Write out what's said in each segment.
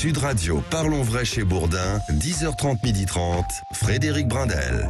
Sud Radio, Parlons Vrai chez Bourdin, 10h30, 12h30, Frédéric Brindel.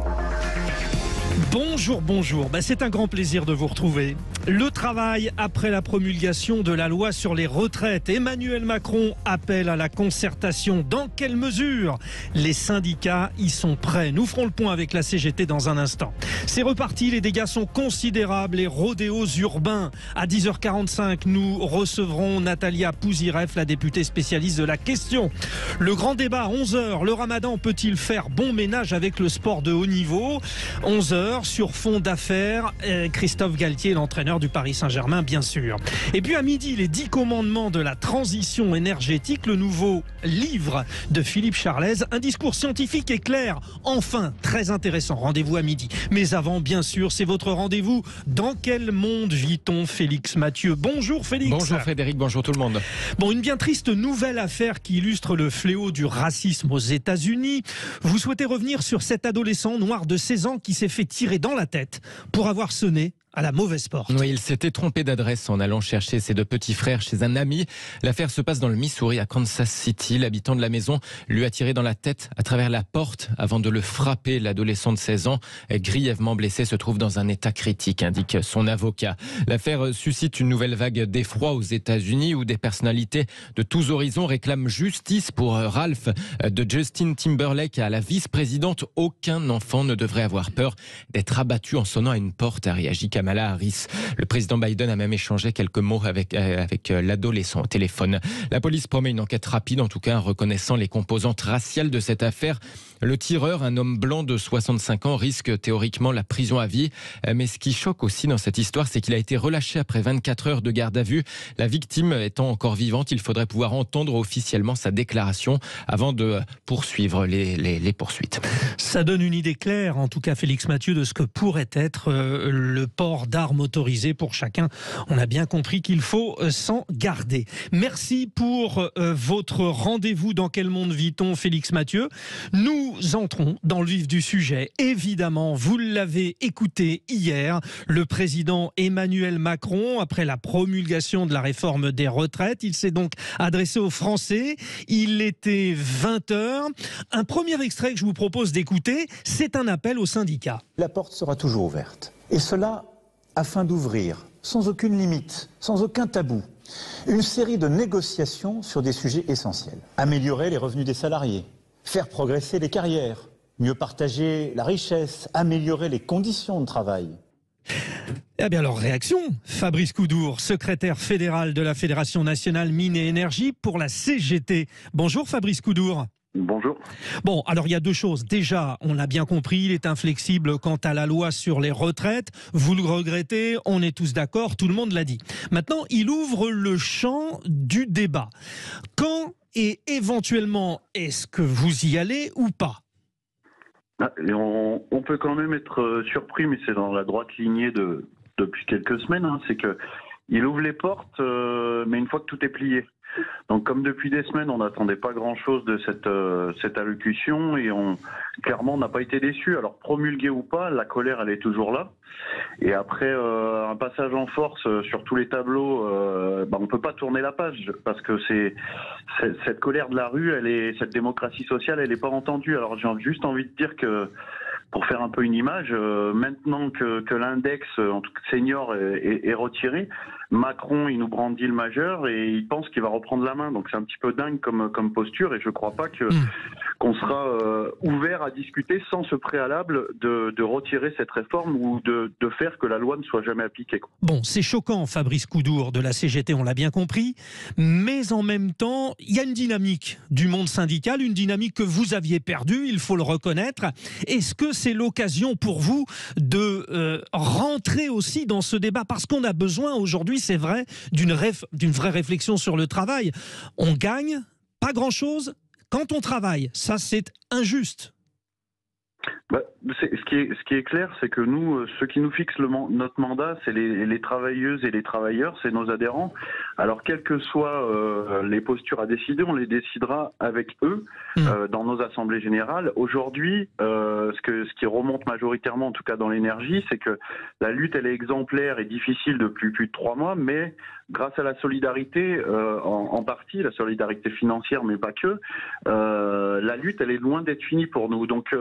Bonjour, c'est un grand plaisir de vous retrouver. Le travail après la promulgation de la loi sur les retraites. Emmanuel Macron appelle à la concertation. Dans quelle mesure les syndicats y sont prêts? Nous ferons le point avec la CGT dans un instant. C'est reparti, les dégâts sont considérables, les rodéos urbains. À 10h45, nous recevrons Natalia Pouzireff, la députée spécialiste de la question. Le grand débat, 11h, le ramadan peut-il faire bon ménage avec le sport de haut niveau? 11h. Sur fond d'affaires, Christophe Galtier, l'entraîneur du Paris Saint-Germain, bien sûr. Et puis à midi, les 10 commandements de la transition énergétique, le nouveau livre de Philippe Charlès, un discours scientifique et clair, enfin, très intéressant. Rendez-vous à midi. Mais avant, bien sûr, c'est votre rendez-vous. Dans quel monde vit-on, Félix Mathieu? Bonjour Félix. Bonjour Frédéric, bonjour tout le monde. Bon, une bien triste nouvelle affaire qui illustre le fléau du racisme aux États-Unis. Vous souhaitez revenir sur cet adolescent noir de 16 ans qui s'est fait tirer dans la tête pour avoir sonné à la mauvaise porte. Oui, il s'était trompé d'adresse en allant chercher ses deux petits frères chez un ami. L'affaire se passe dans le Missouri, à Kansas City. L'habitant de la maison lui a tiré dans la tête à travers la porte avant de le frapper. L'adolescent de 16 ans, grièvement blessé, se trouve dans un état critique, indique son avocat. L'affaire suscite une nouvelle vague d'effroi aux États-Unis où des personnalités de tous horizons réclament justice pour Ralph, de Justin Timberlake à la vice-présidente. Aucun enfant ne devrait avoir peur d'être abattu en sonnant à une porte, a réagi Kamala Harris. Le président Biden a même échangé quelques mots avec l'adolescent au téléphone. La police promet une enquête rapide, en tout cas en reconnaissant les composantes raciales de cette affaire. Le tireur, un homme blanc de 65 ans, risque théoriquement la prison à vie. Mais ce qui choque aussi dans cette histoire, c'est qu'il a été relâché après 24 heures de garde à vue. La victime étant encore vivante, il faudrait pouvoir entendre officiellement sa déclaration avant de poursuivre les poursuites. Ça donne une idée claire, en tout cas Félix Mathieu, de ce que pourrait être le port d'armes autorisées pour chacun. On a bien compris qu'il faut s'en garder. Merci pour votre rendez-vous. Dans quel monde vit-on, Félix Mathieu? Nous entrons dans le vif du sujet. Évidemment, vous l'avez écouté hier, le président Emmanuel Macron, après la promulgation de la réforme des retraites, il s'est donc adressé aux Français. Il était 20h. Un premier extrait que je vous propose d'écouter, c'est un appel aux syndicats. La porte sera toujours ouverte. Et cela afin d'ouvrir, sans aucune limite, sans aucun tabou, une série de négociations sur des sujets essentiels. Améliorer les revenus des salariés, faire progresser les carrières, mieux partager la richesse, améliorer les conditions de travail. Eh bien, leur réaction, Fabrice Coudour, secrétaire fédéral de la Fédération nationale mines et énergie pour la CGT. Bonjour Fabrice Coudour. Bonjour. Bon, alors il y a deux choses. Déjà, on a bien compris, il est inflexible quant à la loi sur les retraites. Vous le regrettez, on est tous d'accord, tout le monde l'a dit. Maintenant, il ouvre le champ du débat. Quand et éventuellement, est-ce que vous y allez ou pas? On peut quand même être surpris, mais c'est dans la droite lignée depuis quelques semaines. C'est qu'il ouvre les portes, mais une fois que tout est plié. Donc comme depuis des semaines, on n'attendait pas grand-chose de cette allocution et clairement on n'a pas été déçus. Alors promulgué ou pas, la colère elle est toujours là. Et après un passage en force sur tous les tableaux, on peut pas tourner la page parce que cette colère de la rue, cette démocratie sociale, elle n'est pas entendue. Alors j'ai juste envie de dire que pour faire un peu une image, maintenant que l'index en tout cas senior est retiré, Macron il nous brandit le majeur et il pense qu'il va reprendre la main. Donc c'est un petit peu dingue comme posture et je crois pas qu'on sera ouvert à discuter sans ce préalable de retirer cette réforme ou de faire que la loi ne soit jamais appliquée. Bon, c'est choquant, Fabrice Coudour de la CGT, on l'a bien compris, mais en même temps, il y a une dynamique du monde syndical, une dynamique que vous aviez perdue, il faut le reconnaître. Est-ce que c'est l'occasion pour vous de rentrer aussi dans ce débat? Parce qu'on a besoin aujourd'hui, c'est vrai, d'une vraie réflexion sur le travail. On gagne pas grand-chose quand on travaille. Ça, c'est injuste. Ce qui est clair, c'est que nous, ce qui nous fixe notre mandat, c'est les travailleuses et les travailleurs, c'est nos adhérents. Alors, quelles que soient les postures à décider, on les décidera avec eux dans nos assemblées générales. Aujourd'hui, ce qui remonte majoritairement, en tout cas dans l'énergie, c'est que la lutte, elle est exemplaire et difficile depuis plus de 3 mois, mais grâce à la solidarité, en partie, la solidarité financière, mais pas que, la lutte, elle est loin d'être finie pour nous. Donc,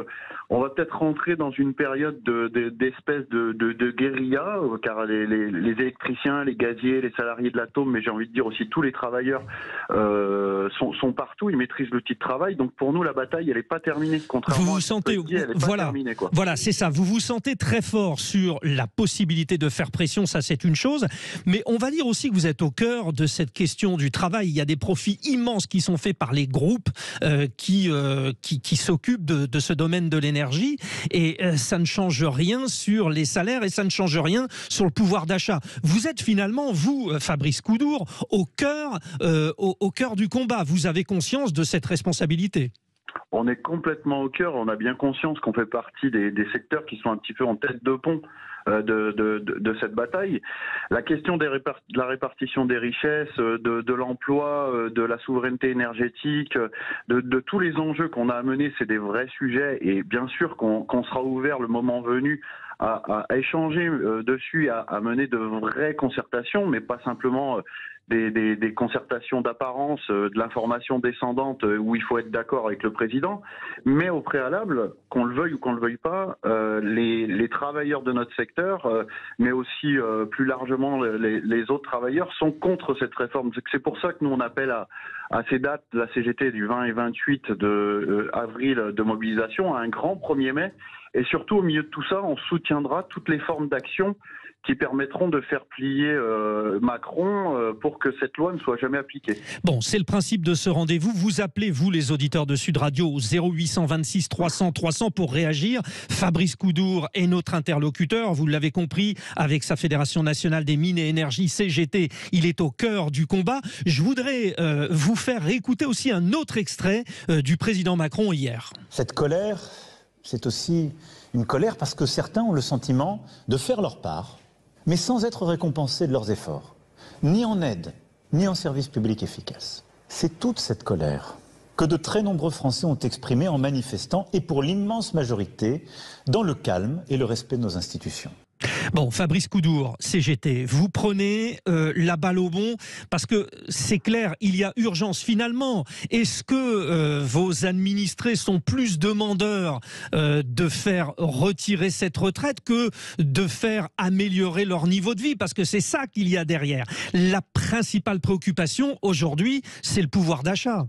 on va peut-être rentrer dans une période d'espèce de guérilla, car les électriciens, les gaziers, les salariés de l'atome, mais j'ai envie de dire aussi tous les travailleurs sont partout, ils maîtrisent l'outil de travail. Donc pour nous, la bataille, elle n'est pas terminée. Contrairement vous vous sentez, elle est pas terminée, quoi. Voilà, c'est ça. Vous vous sentez très fort sur la possibilité de faire pression, ça c'est une chose. Mais on va dire aussi que vous êtes au cœur de cette question du travail. Il y a des profits immenses qui sont faits par les groupes qui s'occupent de ce domaine de l'énergie. Et ça ne change rien sur les salaires et ça ne change rien sur le pouvoir d'achat. Vous êtes finalement, vous, Fabrice Coudour, au cœur du combat. Vous avez conscience de cette responsabilité. On est complètement au cœur. On a bien conscience qu'on fait partie des secteurs qui sont un petit peu en tête de pont de cette bataille. La question de la répartition des richesses, de l'emploi, de la souveraineté énergétique, de tous les enjeux qu'on a à mener, c'est des vrais sujets. Et bien sûr qu'on sera ouvert le moment venu à échanger dessus, à mener de vraies concertations, mais pas simplement des concertations d'apparence, de l'information descendante où il faut être d'accord avec le président, mais au préalable, qu'on le veuille ou qu'on le veuille pas, les travailleurs de notre secteur, mais aussi plus largement les autres travailleurs sont contre cette réforme. C'est pour ça que nous on appelle à ces dates de la CGT du 20 et 28 avril de mobilisation à un grand 1er mai. Et surtout, au milieu de tout ça, on soutiendra toutes les formes d'action qui permettront de faire plier Macron pour que cette loi ne soit jamais appliquée. Bon, c'est le principe de ce rendez-vous. Vous appelez, vous les auditeurs de Sud Radio, au 0826 300 300 pour réagir. Fabrice Coudour est notre interlocuteur. Vous l'avez compris, avec sa Fédération nationale des mines et énergie, CGT, il est au cœur du combat. Je voudrais vous faire écouter aussi un autre extrait du président Macron hier. Cette colère, c'est aussi une colère parce que certains ont le sentiment de faire leur part, mais sans être récompensés de leurs efforts, ni en aide, ni en service public efficace. C'est toute cette colère que de très nombreux Français ont exprimée en manifestant, et pour l'immense majorité, dans le calme et le respect de nos institutions. Bon, Fabrice Coudour, CGT, vous prenez la balle au bond parce que c'est clair, il y a urgence finalement. Est-ce que vos administrés sont plus demandeurs de faire retirer cette retraite que de faire améliorer leur niveau de vie? Parce que c'est ça qu'il y a derrière. La principale préoccupation aujourd'hui, c'est le pouvoir d'achat.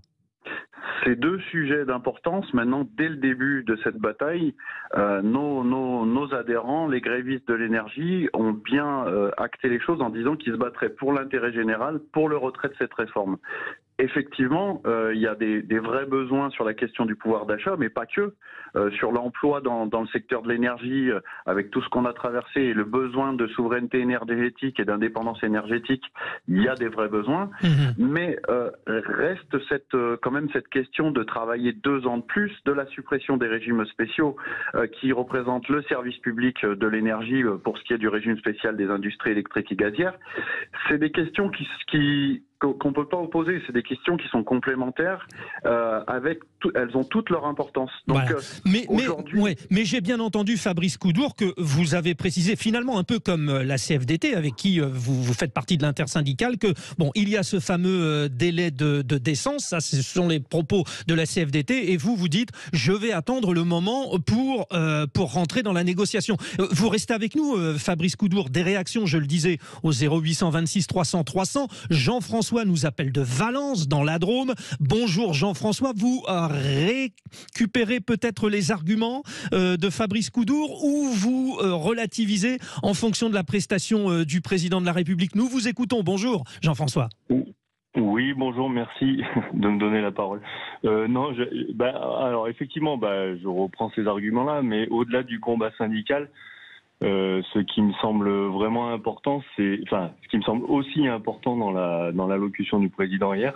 Ces deux sujets d'importance, maintenant, dès le début de cette bataille, nos adhérents, les grévistes de l'énergie, ont bien acté les choses en disant qu'ils se battraient pour l'intérêt général, pour le retrait de cette réforme. Effectivement, il y a des vrais besoins sur la question du pouvoir d'achat, mais pas que. Sur l'emploi dans le secteur de l'énergie, avec tout ce qu'on a traversé et le besoin de souveraineté énergétique et d'indépendance énergétique, il y a des vrais besoins. Mais reste quand même cette question de travailler 2 ans de plus, de la suppression des régimes spéciaux qui représentent le service public de l'énergie pour ce qui est du régime spécial des industries électriques et gazières. C'est des questions qu'on ne peut pas opposer, c'est des questions qui sont complémentaires, elles ont toute leur importance. Donc, voilà. Mais j'ai bien entendu, Fabrice Coudour, que vous avez précisé, finalement un peu comme la CFDT, avec qui vous faites partie de l'intersyndicale, que bon, il y a ce fameux délai de décence, ça ce sont les propos de la CFDT, et vous dites, je vais attendre le moment pour rentrer dans la négociation. Vous restez avec nous, Fabrice Coudour, des réactions, je le disais, au 0826 300 300, Jean-François nous appelle de Valence, dans la Drôme. Bonjour Jean-François, vous récupérez peut-être les arguments de Fabrice Coudour ou vous relativisez en fonction de la prestation du président de la République? Nous vous écoutons. Bonjour Jean-François. Oui, bonjour, merci de me donner la parole. Alors effectivement, je reprends ces arguments-là, mais au-delà du combat syndical, ce qui me semble vraiment important, ce qui me semble aussi important dans l'allocution du président hier,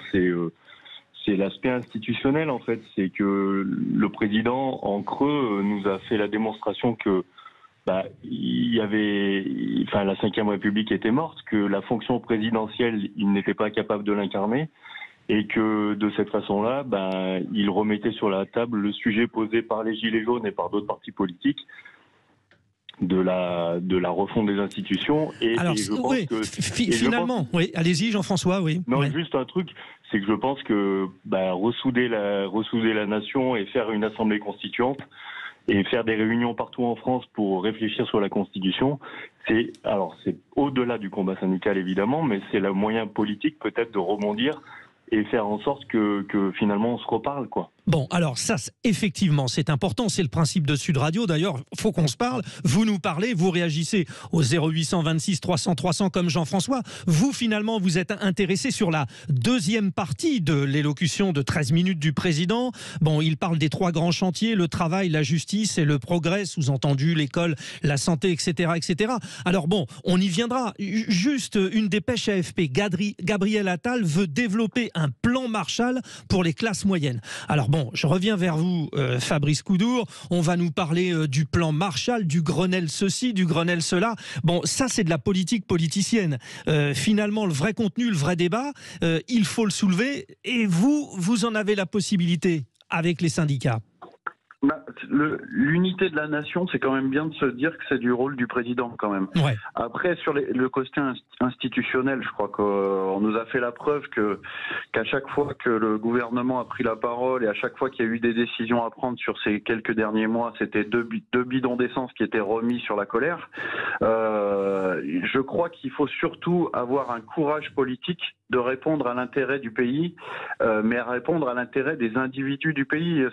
c'est l'aspect institutionnel en fait. C'est que le président en creux nous a fait la démonstration que la Ve République était morte, que la fonction présidentielle, il n'était pas capable de l'incarner, et que de cette façon-là, il remettait sur la table le sujet posé par les Gilets jaunes et par d'autres partis politiques de la refonte des institutions. Alors, je pense oui, finalement, oui, allez-y Jean-François, oui. Non, ouais. Juste un truc, c'est que je pense que ressouder la nation et faire une assemblée constituante et faire des réunions partout en France pour réfléchir sur la Constitution, c'est au-delà du combat syndical évidemment, mais c'est le moyen politique peut-être de rebondir et faire en sorte que finalement on se reparle, quoi. Bon, alors ça, effectivement, c'est important, c'est le principe de Sud Radio. D'ailleurs, faut qu'on se parle. Vous nous parlez, vous réagissez au 0826 300 300 comme Jean-François. Vous, finalement, vous êtes intéressé sur la deuxième partie de l'élocution de 13 minutes du président. Bon, il parle des 3 grands chantiers, le travail, la justice et le progrès, sous-entendu l'école, la santé, etc., etc. Alors bon, on y viendra. Juste une dépêche AFP. Gabriel Attal veut développer un plan Marshall pour les classes moyennes. Alors bon, je reviens vers vous, Fabrice Coudour. On va nous parler du plan Marshall, du Grenelle ceci, du Grenelle cela. Bon, ça c'est de la politique politicienne. Finalement, le vrai contenu, le vrai débat, il faut le soulever. Et vous en avez la possibilité avec les syndicats. L'unité de la nation, c'est quand même bien de se dire que c'est du rôle du président quand même. Ouais. Après, sur le côté institutionnel, je crois qu'on nous a fait la preuve qu'à chaque fois que le gouvernement a pris la parole et à chaque fois qu'il y a eu des décisions à prendre sur ces quelques derniers mois, c'était deux bidons d'essence qui étaient remis sur la colère. Je crois qu'il faut surtout avoir un courage politique de répondre à l'intérêt du pays, mais à répondre à l'intérêt des individus du pays,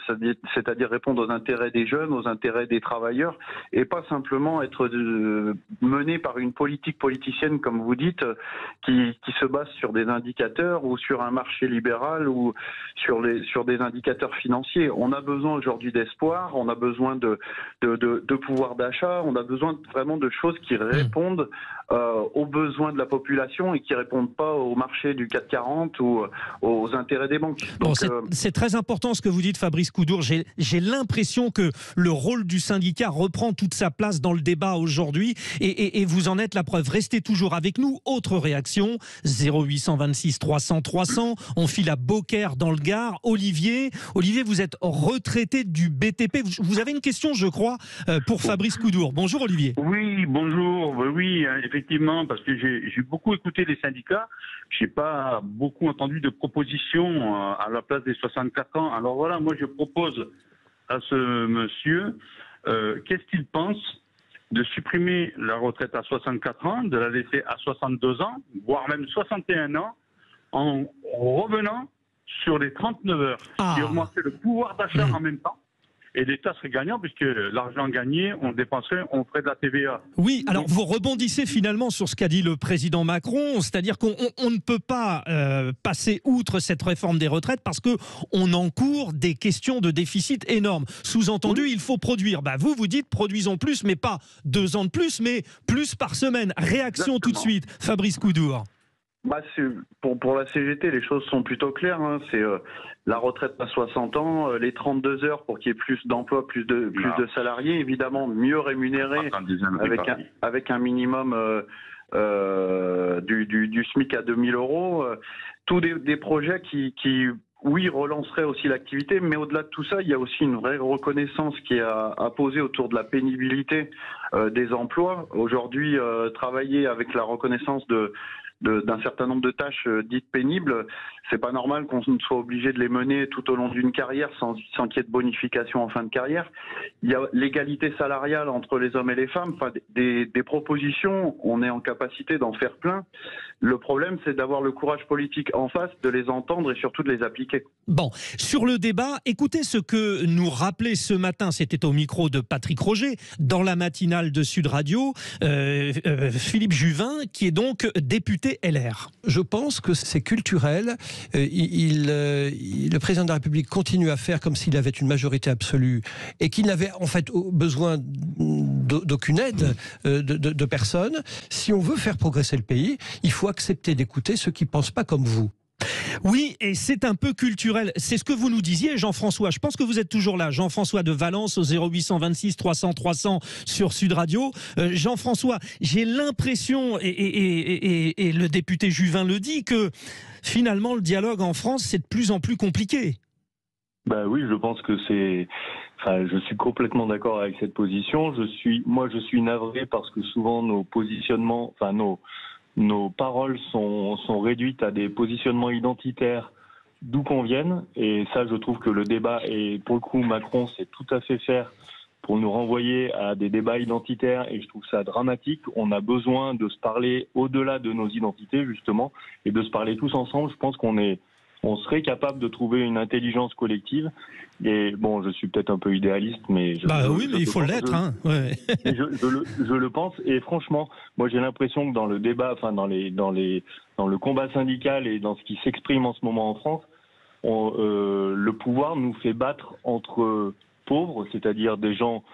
c'est-à-dire répondre aux intérêts des jeunes, aux intérêts des travailleurs, et pas simplement être mené par une politique politicienne, comme vous dites, qui se base sur des indicateurs ou sur un marché libéral ou sur des indicateurs financiers. On a besoin aujourd'hui d'espoir, on a besoin de pouvoir d'achat, on a besoin vraiment de choses qui répondent aux besoins de la population et qui répondent pas au marché du CAC 40 ou aux intérêts des banques. Donc, bon, c'est très important ce que vous dites, Fabrice Coudour. J'ai l'impression que le rôle du syndicat reprend toute sa place dans le débat aujourd'hui et vous en êtes la preuve. Restez toujours avec nous. Autre réaction, 0826 300 300. On file à Beaucaire dans le Gard. Olivier, vous êtes retraité du BTP. Vous avez une question, je crois, pour Fabrice Coudour. Bonjour Olivier. Oui, bonjour. Oui, effectivement, parce que j'ai beaucoup écouté les syndicats. J'ai pas beaucoup entendu de propositions à la place des 64 ans. Alors voilà, moi je propose à ce monsieur, qu'est-ce qu'il pense de supprimer la retraite à 64 ans, de la laisser à 62 ans, voire même 61 ans, en revenant sur les 39 heures, qui augmenterait le pouvoir d'achat en même temps. Et l'État serait gagnant puisque l'argent gagné, on dépenserait, on ferait de la TVA. Oui, alors vous rebondissez finalement sur ce qu'a dit le président Macron, c'est-à-dire qu'on ne peut pas passer outre cette réforme des retraites parce qu'on encourt des questions de déficit énormes. Sous-entendu, il faut produire. Vous dites produisons plus, mais pas 2 ans de plus, mais plus par semaine. Réaction tout de suite, Fabrice Coudour. Pour la CGT, les choses sont plutôt claires. C'est la retraite à 60 ans, les 32 heures pour qu'il y ait plus d'emplois, plus de salariés, évidemment mieux rémunérés, avec un minimum du SMIC à 2000 €. Tous des projets qui oui, relancerait aussi l'activité, mais au-delà de tout ça, il y a aussi une vraie reconnaissance qui est à poser autour de la pénibilité des emplois. Aujourd'hui, travailler avec la reconnaissance d'un certain nombre de tâches dites pénibles, c'est pas normal qu'on soit obligé de les mener tout au long d'une carrière sans qu'il y ait de bonification en fin de carrière. Il y a l'égalité salariale entre les hommes et les femmes, des propositions, on est en capacité d'en faire plein. Le problème, c'est d'avoir le courage politique en face, de les entendre et surtout de les appliquer. Bon, sur le débat, écoutez ce que nous rappelait ce matin, c'était au micro de Patrick Roger, dans la matinale de Sud Radio, Philippe Juvin, qui est donc député LR. Je pense que c'est culturel. Le président de la République continue à faire comme s'il avait une majorité absolue et qu'il n'avait en fait besoin d'aucune aide de personne. Si on veut faire progresser le pays, il faut accepter d'écouter ceux qui ne pensent pas comme vous. Oui, et c'est un peu culturel. C'est ce que vous nous disiez, Jean-François. Je pense que vous êtes toujours là. Jean-François de Valence au 0826 300 300 sur Sud Radio. Jean-François, j'ai l'impression, et le député Juvin le dit, que finalement le dialogue en France, c'est de plus en plus compliqué. Bah oui, je pense que c'est... Enfin, je suis complètement d'accord avec cette position. Je suis navré parce que souvent nos positionnements, enfin nos paroles sont réduites à des positionnements identitaires d'où qu'on vienne. Et ça, je trouve que le débat, et pour le coup, Macron sait tout à fait faire pour nous renvoyer à des débats identitaires. Et je trouve ça dramatique. On a besoin de se parler au-delà de nos identités, justement, et de se parler tous ensemble. Je pense on serait capable de trouver une intelligence collective. Et bon, je suis peut-être un peu idéaliste, mais... mais il faut l'être, hein. Ouais. Je le pense, et franchement, moi j'ai l'impression que dans le débat, enfin dans le combat syndical et dans ce qui s'exprime en ce moment en France, le pouvoir nous fait battre entre pauvres, c'est-à-dire des gens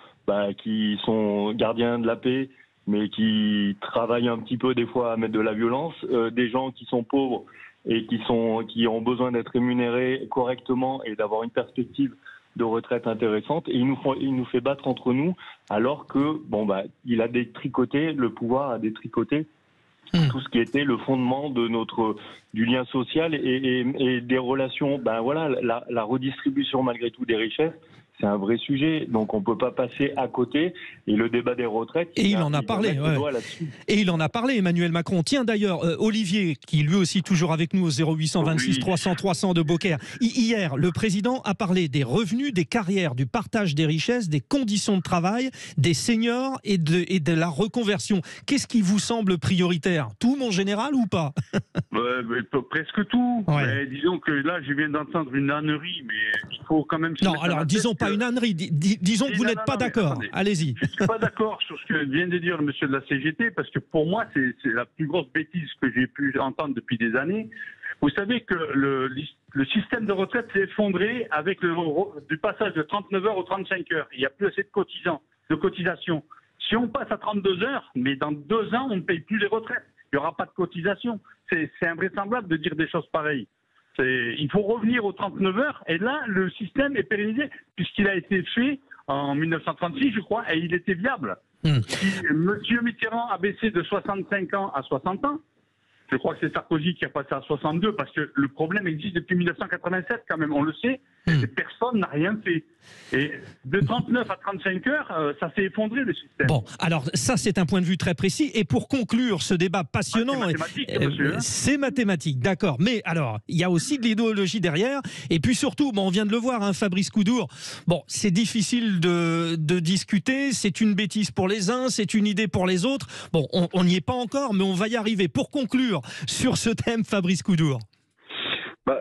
qui sont gardiens de la paix, mais qui travaillent un petit peu des fois à mettre de la violence, des gens qui sont pauvres et qui ont besoin d'être rémunérés correctement et d'avoir une perspective de retraite intéressante. Et il nous fait battre entre nous, alors que il a détricoté, le pouvoir a détricoté tout ce qui était le fondement de du lien social et des relations. La redistribution malgré tout des richesses, c'est un vrai sujet, donc on ne peut pas passer à côté. Et le débat des retraites... Et il en a parlé, Et il en a parlé, Emmanuel Macron. Tiens d'ailleurs, Olivier, qui lui aussi toujours avec nous au 0826 300 300 de Beaucaire. Hier, le président a parlé des revenus, des carrières, du partage des richesses, des conditions de travail, des seniors et de la reconversion. Qu'est-ce qui vous semble prioritaire? Tout, mon général, ou pas? Presque tout. Ouais. Mais disons que là, je viens d'entendre une ânerie, mais il faut quand même... Non, alors disons pas une ânerie, disons que vous n'êtes pas d'accord. Allez-y. Je ne suis pas d'accord sur ce que vient de dire le monsieur de la CGT, parce que pour moi, c'est la plus grosse bêtise que j'ai pu entendre depuis des années. Vous savez que le système de retraite s'est effondré avec du passage de 39 heures aux 35 heures. Il n'y a plus assez de cotisation. Si on passe à 32 heures, mais dans 2 ans, on ne paye plus les retraites. Il n'y aura pas de cotisation. C'est invraisemblable de dire des choses pareilles. Il faut revenir aux 39 heures, et là, le système est pérennisé, puisqu'il a été fait en 1936, je crois, et il était viable. Si M. Mitterrand a baissé de 65 ans à 60 ans, je crois que c'est Sarkozy qui a passé à 62, parce que le problème existe depuis 1987 quand même, on le sait, et personne n'a rien fait. Et de 39 à 35 heures, ça s'est effondré le système. Bon, alors ça c'est un point de vue très précis, et pour conclure ce débat passionnant... c'est mathématique, monsieur. C'est mathématique, d'accord, mais alors, il y a aussi de l'idéologie derrière, et puis surtout, on vient de le voir, Fabrice Coudour, c'est difficile de discuter, c'est une bêtise pour les uns, c'est une idée pour les autres, on n'y est pas encore, mais on va y arriver. Pour conclure sur ce thème, Fabrice Coudour.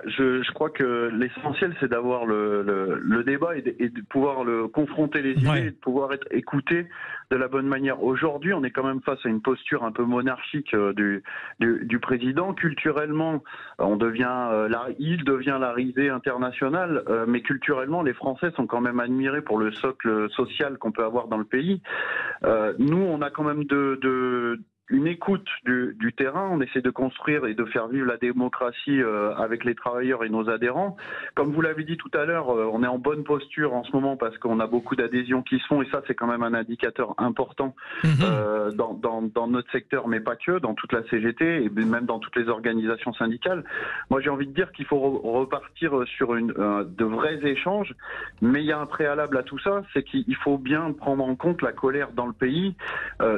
Je crois que l'essentiel, c'est d'avoir le débat et de pouvoir confronter les idées, et de pouvoir être écouté de la bonne manière. Aujourd'hui, on est quand même face à une posture un peu monarchique du président. Culturellement, il devient la risée internationale, mais culturellement, les Français sont quand même admirés pour le socle social qu'on peut avoir dans le pays. Nous, on a quand même une écoute du terrain, on essaie de construire et de faire vivre la démocratie avec les travailleurs et nos adhérents. Comme vous l'avez dit tout à l'heure, on est en bonne posture en ce moment parce qu'on a beaucoup d'adhésions qui se font, et ça c'est quand même un indicateur important dans notre secteur, mais pas que, dans toute la CGT et même dans toutes les organisations syndicales. Moi j'ai envie de dire qu'il faut repartir sur de vrais échanges, mais il y a un préalable à tout ça, c'est qu'il faut bien prendre en compte la colère dans le pays.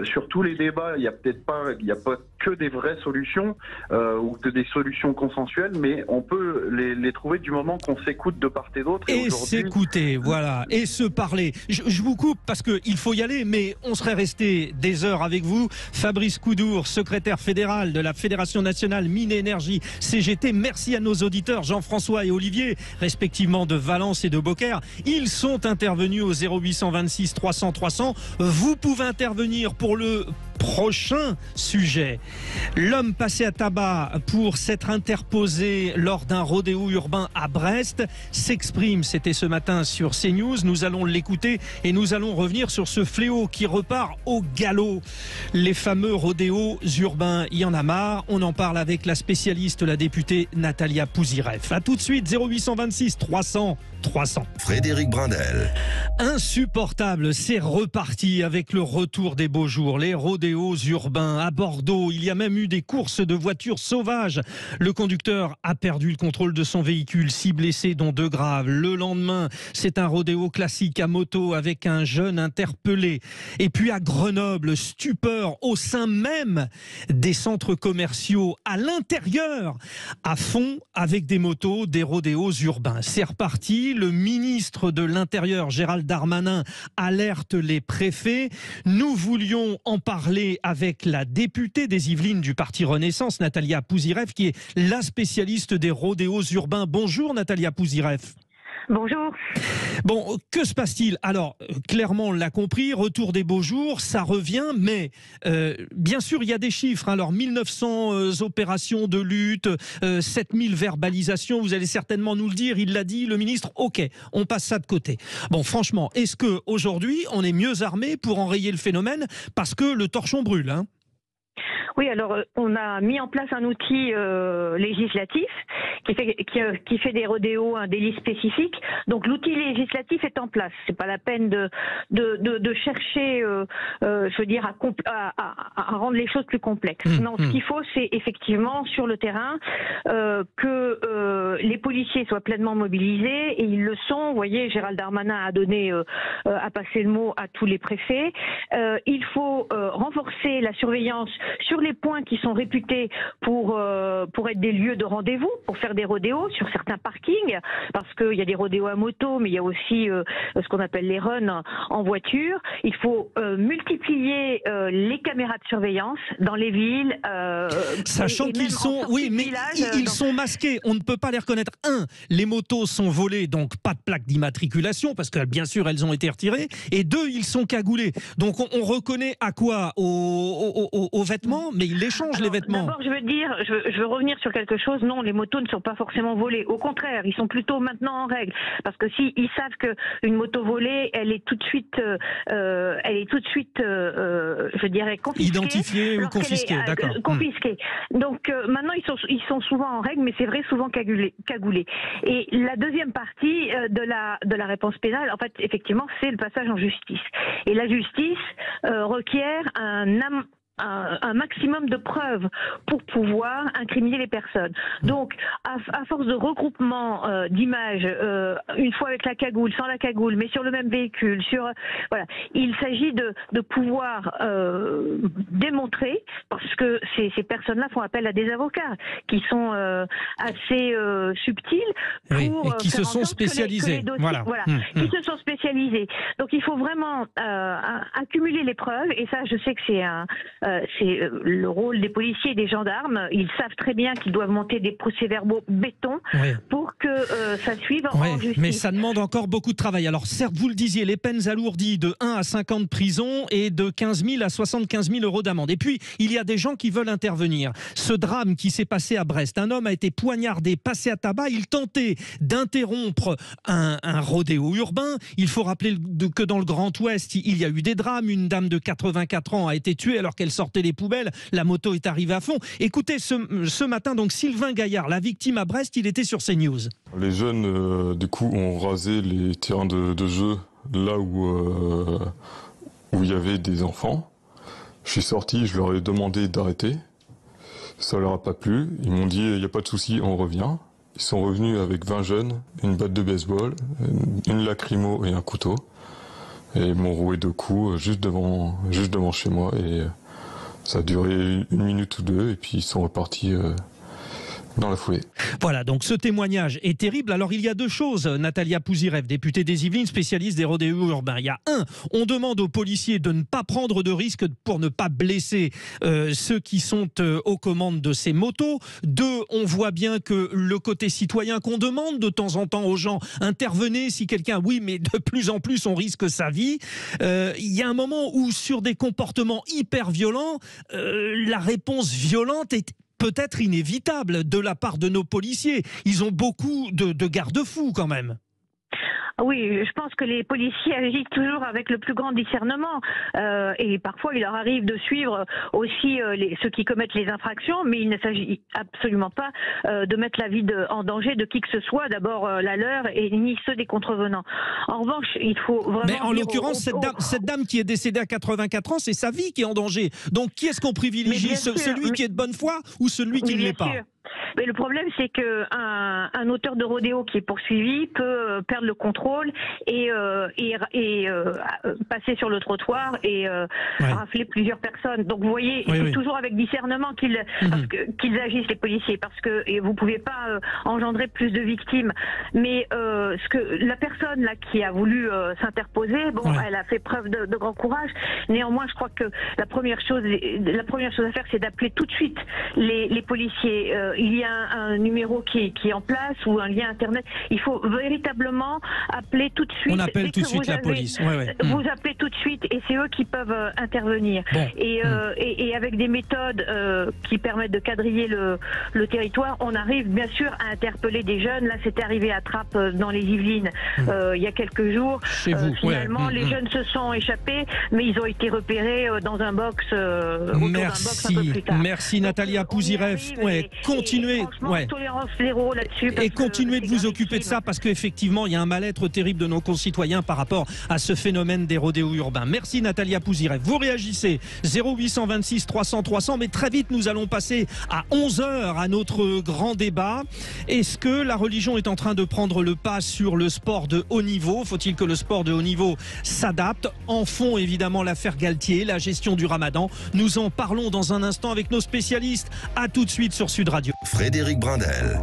Sur tous les débats, il n'y a pas que des vraies solutions ou que des solutions consensuelles, mais on peut les trouver du moment qu'on s'écoute de part et d'autre. Et s'écouter, voilà, et se parler. Je vous coupe parce qu'il faut y aller, mais on serait resté des heures avec vous. Fabrice Coudour, secrétaire fédéral de la Fédération nationale Mines et Énergie CGT. Merci à nos auditeurs Jean-François et Olivier, respectivement de Valence et de Beaucaire. Ils sont intervenus au 0826 300 300. Vous pouvez intervenir pour le Prochain sujet. L'homme passé à tabac pour s'être interposé lors d'un rodéo urbain à Brest s'exprime. C'était ce matin sur CNews. Nous allons l'écouter et nous allons revenir sur ce fléau qui repart au galop. Les fameux rodéos urbains, il y en a marre. On en parle avec la spécialiste, la députée Natalia Pouzyreff. A tout de suite, 0826 300 300. Frédéric Brindel. Insupportable, c'est reparti avec le retour des beaux jours. Les rodéos urbains à Bordeaux, il y a même eu des courses de voitures sauvages. Le conducteur a perdu le contrôle de son véhicule, 6 blessés dont 2 graves. Le lendemain, c'est un rodéo classique à moto avec un jeune interpellé. Et puis à Grenoble, stupeur au sein même des centres commerciaux, à l'intérieur, à fond avec des motos, des rodéos urbains. C'est reparti. Le ministre de l'Intérieur, Gérald Darmanin, alerte les préfets. Nous voulions en parler avec la députée des Yvelines du Parti Renaissance, Natalia Pouzyreff, qui est la spécialiste des rodéos urbains. Bonjour Natalia Pouzyreff. Bonjour. Bon, que se passe-t-il? Alors, clairement, on l'a compris, retour des beaux jours, ça revient, mais bien sûr, il y a des chiffres. Alors, 1900 opérations de lutte, 7000 verbalisations, vous allez certainement nous le dire, il l'a dit, le ministre, ok, on passe ça de côté. Bon, franchement, est-ce qu'aujourd'hui, on est mieux armé pour enrayer le phénomène? Parce que le torchon brûle, hein. Oui, alors on a mis en place un outil législatif qui fait des rodéos un délit spécifique. Donc l'outil législatif est en place. C'est pas la peine de chercher, je veux dire, à rendre les choses plus complexes. Non, ce qu'il faut, c'est effectivement sur le terrain que les policiers soient pleinement mobilisés, et ils le sont. Vous voyez, Gérald Darmanin a passé le mot à tous les préfets. Il faut renforcer la surveillance sur les points qui sont réputés pour être des lieux de rendez-vous, pour faire des rodéos sur certains parkings, parce qu'il y a des rodéos à moto, mais il y a aussi ce qu'on appelle les runs en voiture. Il faut multiplier les caméras de surveillance dans les villes. Sachant qu'ils sont, oui, mais ils sont masqués. On ne peut pas les reconnaître. Les motos sont volées, donc pas de plaque d'immatriculation, parce que bien sûr elles ont été retirées. Et 2, ils sont cagoulés. Donc on reconnaît à quoi? Aux vêtements, mais ils échangent les vêtements. D'abord, je veux revenir sur quelque chose. Non, les motos ne sont pas forcément volées. Au contraire, ils sont plutôt maintenant en règle. Parce que s'ils savent qu'une moto volée, elle est tout de suite, je dirais, confisquée. Identifiée ou confisquée, d'accord. Confisquée. Donc maintenant, ils sont souvent en règle, mais c'est vrai, souvent cagoulés. Et la deuxième partie de la réponse pénale, en fait, effectivement, c'est le passage en justice. Et la justice requiert un maximum de preuves pour pouvoir incriminer les personnes. Donc, à force de regroupement d'images, une fois avec la cagoule, sans la cagoule, mais sur le même véhicule, voilà, il s'agit de pouvoir démontrer, parce que ces personnes-là font appel à des avocats qui sont assez subtils pour et qui se sont spécialisés. Qui se sont spécialisés. Donc, il faut vraiment accumuler les preuves, et ça, je sais que c'est le rôle des policiers et des gendarmes. Ils savent très bien qu'ils doivent monter des procès-verbaux béton pour que ça suive en justice. Mais ça demande encore beaucoup de travail. Alors certes, vous le disiez, les peines alourdies de 1 à 5 ans de prison et de 15 000 à 75 000 euros d'amende. Et puis, il y a des gens qui veulent intervenir. Ce drame qui s'est passé à Brest, un homme a été poignardé, passé à tabac. Il tentait d'interrompre un rodéo urbain. Il faut rappeler que dans le Grand Ouest, il y a eu des drames. Une dame de 84 ans a été tuée alors qu'elle sortait les poubelles, la moto est arrivée à fond. Écoutez, ce matin, donc Sylvain Gaillard, la victime à Brest, il était sur CNews. Les jeunes, du coup, ont rasé les terrains de jeu là où il y avait des enfants. Je suis sorti, je leur ai demandé d'arrêter. Ça leur a pas plu. Ils m'ont dit, il n'y a pas de souci, on revient. Ils sont revenus avec 20 jeunes, une batte de baseball, une lacrymo et un couteau. Et ils m'ont roué 2 coups juste devant chez moi. Et ça a duré 1 minute ou 2, et puis ils sont repartis Dans la foulée. Voilà, donc ce témoignage est terrible. Alors il y a deux choses, Natalia Pouzirev, députée des Yvelines, spécialiste des rodéos urbains. Il y a un, on demande aux policiers de ne pas prendre de risques pour ne pas blesser ceux qui sont aux commandes de ces motos. Deux, on voit bien que le côté citoyen qu'on demande de temps en temps aux gens, intervenez si quelqu'un, oui, mais de plus en plus on risque sa vie. Il y a un moment où sur des comportements hyper violents, la réponse violente est peut-être inévitable de la part de nos policiers. Ils ont beaucoup de garde-fous quand même. Oui, je pense que les policiers agissent toujours avec le plus grand discernement et parfois il leur arrive de suivre aussi ceux qui commettent les infractions, mais il ne s'agit absolument pas de mettre la vie en danger de qui que ce soit, d'abord la leur et ni ceux des contrevenants. En revanche, il faut vraiment... Mais en l'occurrence, cette dame qui est décédée à 84 ans, c'est sa vie qui est en danger. Donc qui est-ce qu'on privilégie, celui qui est de bonne foi ou celui qui ne l'est pas ? Mais le problème, c'est qu'un auteur de rodéo qui est poursuivi peut perdre le contrôle et passer sur le trottoir et rafler plusieurs personnes. Donc vous voyez, c'est toujours avec discernement qu'ils agissent, les policiers, parce que vous ne pouvez pas engendrer plus de victimes. Mais la personne là qui a voulu s'interposer, elle a fait preuve de grand courage. Néanmoins, je crois que la première chose à faire, c'est d'appeler tout de suite les policiers. Il y a un numéro qui est en place ou un lien internet. Il faut véritablement appeler tout de suite. On appelle tout de suite la police. Vous appelez tout de suite et c'est eux qui peuvent intervenir. Bon. Et avec des méthodes qui permettent de quadriller le territoire, on arrive bien sûr à interpeller des jeunes. Là, c'était arrivé à Trappes dans les Yvelines il y a quelques jours. Chez vous. Finalement, les jeunes se sont échappés, mais ils ont été repérés dans un box. Merci. Un peu plus tard. Merci Natalia Pouzirev. Continuez. Tolérance zéro là-dessus. Et continuez de vous occuper de ça parce qu'effectivement, il y a un mal-être terrible de nos concitoyens par rapport à ce phénomène des rodéos urbains. Merci Natalia Pouzirev. Vous réagissez 0826 300 300, mais très vite nous allons passer à 11h à notre grand débat. Est-ce que la religion est en train de prendre le pas sur le sport de haut niveau? Faut-il que le sport de haut niveau s'adapte? En fond, évidemment, l'affaire Galtier, la gestion du Ramadan. Nous en parlons dans un instant avec nos spécialistes. À tout de suite sur Sud Radio. Frédéric Brindel.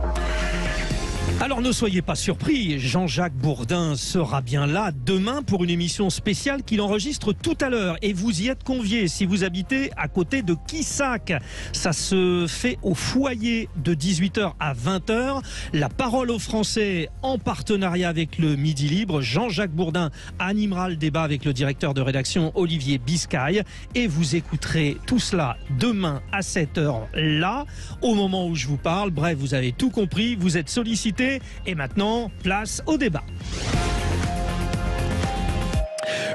Alors ne soyez pas surpris, Jean-Jacques Bourdin sera bien là demain pour une émission spéciale qu'il enregistre tout à l'heure. Et vous y êtes conviés si vous habitez à côté de Quissac. Ça se fait au foyer de 18h à 20h. La parole aux Français en partenariat avec le Midi Libre. Jean-Jacques Bourdin animera le débat avec le directeur de rédaction Olivier Biscay. Et vous écouterez tout cela demain à 7h là, au moment où je vous parle. Bref, vous avez tout compris, vous êtes sollicités. Et maintenant, place au débat.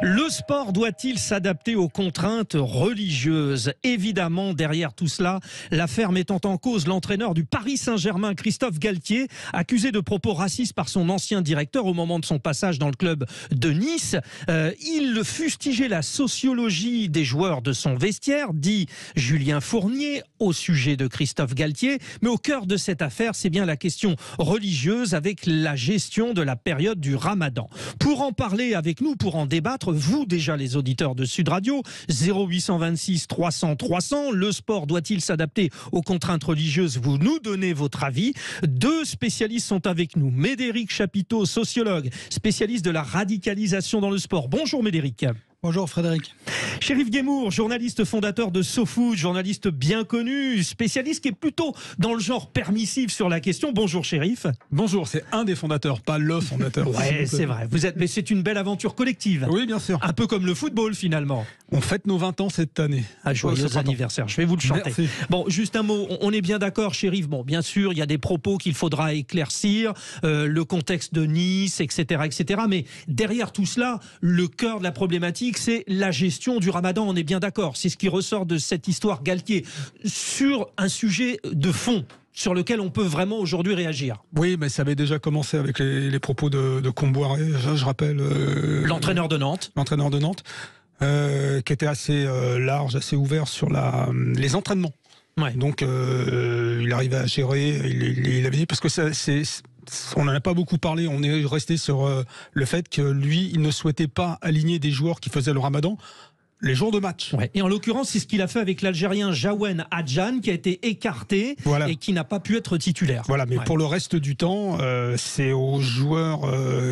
Le sport doit-il s'adapter aux contraintes religieuses? Évidemment, derrière tout cela, l'affaire mettant en cause l'entraîneur du Paris Saint-Germain, Christophe Galtier, accusé de propos racistes par son ancien directeur au moment de son passage dans le club de Nice. Il fustigeait la sociologie des joueurs de son vestiaire, dit Julien Fournier, au sujet de Christophe Galtier. Mais au cœur de cette affaire, c'est bien la question religieuse avec la gestion de la période du Ramadan. Pour en parler avec nous, pour en débattre, vous déjà les auditeurs de Sud Radio, 0826 300 300, le sport doit-il s'adapter aux contraintes religieuses? Vous nous donnez votre avis. Deux spécialistes sont avec nous. Médéric Chapiteau, sociologue, spécialiste de la radicalisation dans le sport. Bonjour Médéric. Bonjour Frédéric. Chérif Guémour, journaliste fondateur de SoFoot, journaliste bien connu, spécialiste qui est plutôt dans le genre permissif sur la question. Bonjour Chérif. Bonjour, c'est un des fondateurs, pas le fondateur. Ouais, c'est vrai. Mais c'est une belle aventure collective. Oui, bien sûr. Un peu comme le football finalement. On fête nos 20 ans cette année. Joyeux anniversaire, je vais vous le chanter. Merci. Bon, juste un mot, on est bien d'accord Chérif. Bon, bien sûr, il y a des propos qu'il faudra éclaircir, le contexte de Nice, etc., etc. Mais derrière tout cela, le cœur de la problématique, c'est la gestion du Ramadan, on est bien d'accord. C'est ce qui ressort de cette histoire Galtier sur un sujet de fond sur lequel on peut vraiment aujourd'hui réagir. Oui, mais ça avait déjà commencé avec les propos de Comboiré, je rappelle. L'entraîneur de Nantes. L'entraîneur de Nantes, qui était assez large, assez ouvert sur les entraînements. Ouais. Donc, il arrivait à gérer, il avait dit, parce que on n'en a pas beaucoup parlé, on est resté sur le fait que lui, il ne souhaitait pas aligner des joueurs qui faisaient le Ramadan les jours de match. Ouais. Et en l'occurrence, c'est ce qu'il a fait avec l'Algérien Jawen Adjan, qui a été écarté et qui n'a pas pu être titulaire. Voilà, mais pour le reste du temps, c'est aux joueurs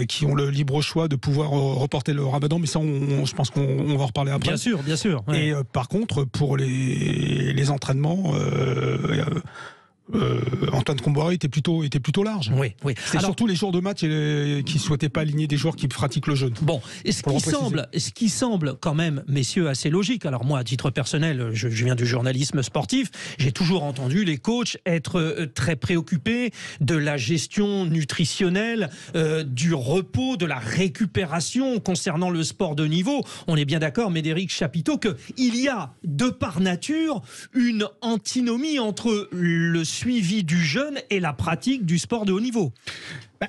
qui ont le libre choix de pouvoir reporter le Ramadan, mais ça, je pense qu'on va en reparler après. Bien sûr, bien sûr. Ouais. Et par contre, pour les entraînements... Antoine Kombouaré était plutôt large. Oui. C'est surtout les jours de match qui ne souhaitaient pas aligner des joueurs qui pratiquent le jeûne. Bon, ce qui semble quand même, messieurs, assez logique. Alors moi, à titre personnel, je viens du journalisme sportif, j'ai toujours entendu les coachs être très préoccupés de la gestion nutritionnelle, du repos, de la récupération concernant le sport de niveau. On est bien d'accord, Médéric Chapiteau, qu'il y a, de par nature, une antinomie entre le suivi du jeûne et la pratique du sport de haut niveau.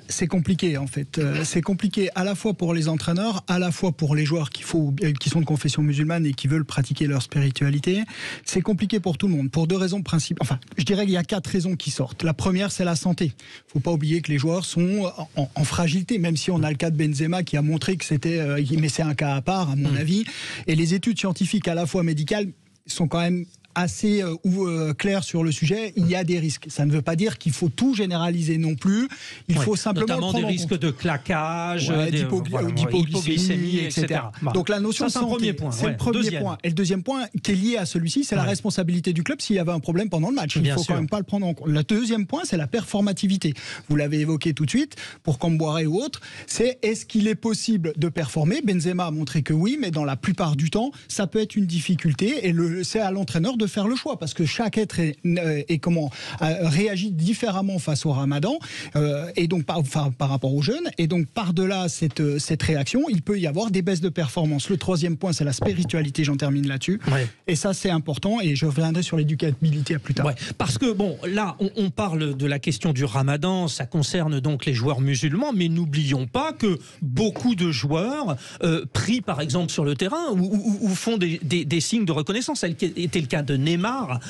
C'est compliqué en fait. C'est compliqué à la fois pour les entraîneurs, à la fois pour les joueurs qui sont de confession musulmane et qui veulent pratiquer leur spiritualité. C'est compliqué pour tout le monde, pour deux raisons principales. Enfin, je dirais qu'il y a 4 raisons qui sortent. La première, c'est la santé. Il ne faut pas oublier que les joueurs sont en fragilité, même si on a le cas de Benzema qui a montré que c'était... mais c'est un cas à part, à mon avis. Et les études scientifiques, à la fois médicales, sont quand même assez clair sur le sujet. Il y a des risques. Ça ne veut pas dire qu'il faut tout généraliser non plus. Il faut simplement notamment des risques de claquage, d'hypoglycémie, etc. Donc la notion de santé, c'est le premier point. Et le deuxième point qui est lié à celui-ci, c'est la responsabilité du club s'il y avait un problème pendant le match. Il ne faut quand même pas le prendre en compte. Le deuxième point, c'est la performativité. Vous l'avez évoqué tout de suite, pour Kombouaré ou autre, c'est est-ce qu'il est possible de performer? Benzema a montré que oui, mais dans la plupart du temps, ça peut être une difficulté et c'est à l'entraîneur de faire le choix, parce que chaque être réagit différemment face au Ramadan et donc par rapport au jeûne, et donc par-delà cette réaction, il peut y avoir des baisses de performance. Le troisième point, c'est la spiritualité, j'en termine là-dessus, et ça c'est important, et je reviendrai sur l'éducabilité à plus tard. Parce que bon, là on parle de la question du Ramadan, ça concerne donc les joueurs musulmans, mais n'oublions pas que beaucoup de joueurs prient par exemple sur le terrain ou font des signes de reconnaissance. Ça était le cas de Neymar,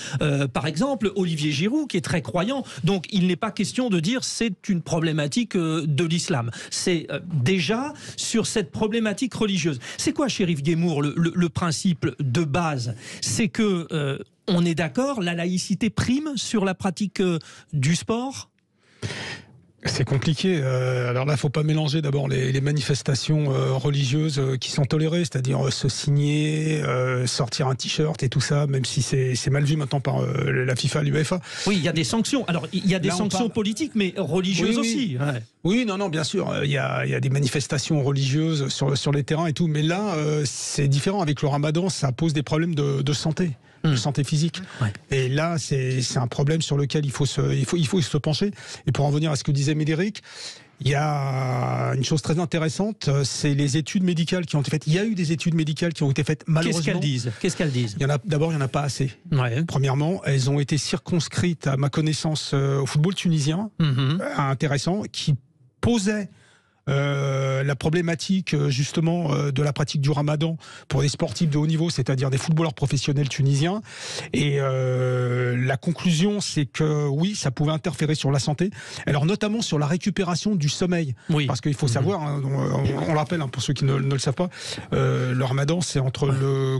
par exemple, Olivier Giroud, qui est très croyant. Donc, il n'est pas question de dire c'est une problématique de l'islam. C'est déjà sur cette problématique religieuse. C'est quoi, Chérif Guémour, le principe de base? C'est que, on est d'accord, la laïcité prime sur la pratique du sport? C'est compliqué. Alors là, il ne faut pas mélanger d'abord les manifestations religieuses qui sont tolérées, c'est-à-dire se signer, sortir un t-shirt et tout ça, même si c'est mal vu maintenant par la FIFA, l'UEFA. Oui, il y a des sanctions. Alors, il y a des sanctions politiques, mais religieuses aussi. Ouais. Oui, non, bien sûr. Il y a des manifestations religieuses sur les terrains et tout, mais là, c'est différent. Avec le Ramadan, ça pose des problèmes de santé. De santé physique. Et là, c'est un problème sur lequel il faut se pencher. Et pour en venir à ce que disait Médéric, il y a une chose très intéressante, c'est les études médicales qui ont été faites. Il y a eu des études médicales qui ont été faites, malheureusement. Qu'est-ce qu'elles disent? D'abord, il n'y en a pas assez. Premièrement, elles ont été circonscrites, à ma connaissance, au football tunisien, intéressant, qui posait la problématique justement de la pratique du Ramadan pour des sportifs de haut niveau, c'est-à-dire des footballeurs professionnels tunisiens. Et la conclusion, c'est que oui, ça pouvait interférer sur la santé, alors notamment sur la récupération du sommeil. Parce qu'il faut savoir, hein, on le rappelle, hein, pour ceux qui ne le savent pas, le Ramadan, c'est entre le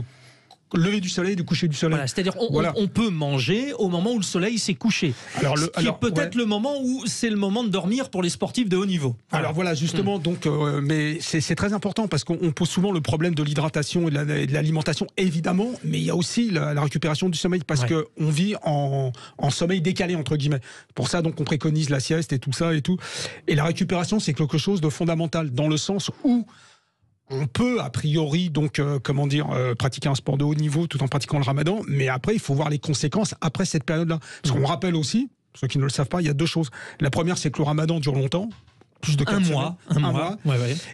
lever du soleil et le coucher du soleil. C'est-à-dire on peut manger au moment où le soleil s'est couché. Ce qui est peut-être le moment où c'est le moment de dormir pour les sportifs de haut niveau. Alors voilà, justement, donc, mais c'est très important parce qu'on pose souvent le problème de l'hydratation et de l'alimentation, évidemment, mais il y a aussi la récupération du sommeil parce qu'on vit en sommeil décalé, entre guillemets. Pour ça, donc, on préconise la sieste et tout ça et tout. Et la récupération, c'est quelque chose de fondamental dans le sens où on peut, a priori, donc, pratiquer un sport de haut niveau tout en pratiquant le Ramadan, mais après, il faut voir les conséquences après cette période-là. Parce qu'on rappelle aussi, ceux qui ne le savent pas, il y a 2 choses. La première, c'est que le Ramadan dure longtemps. Plus de 4 mois. Un mois.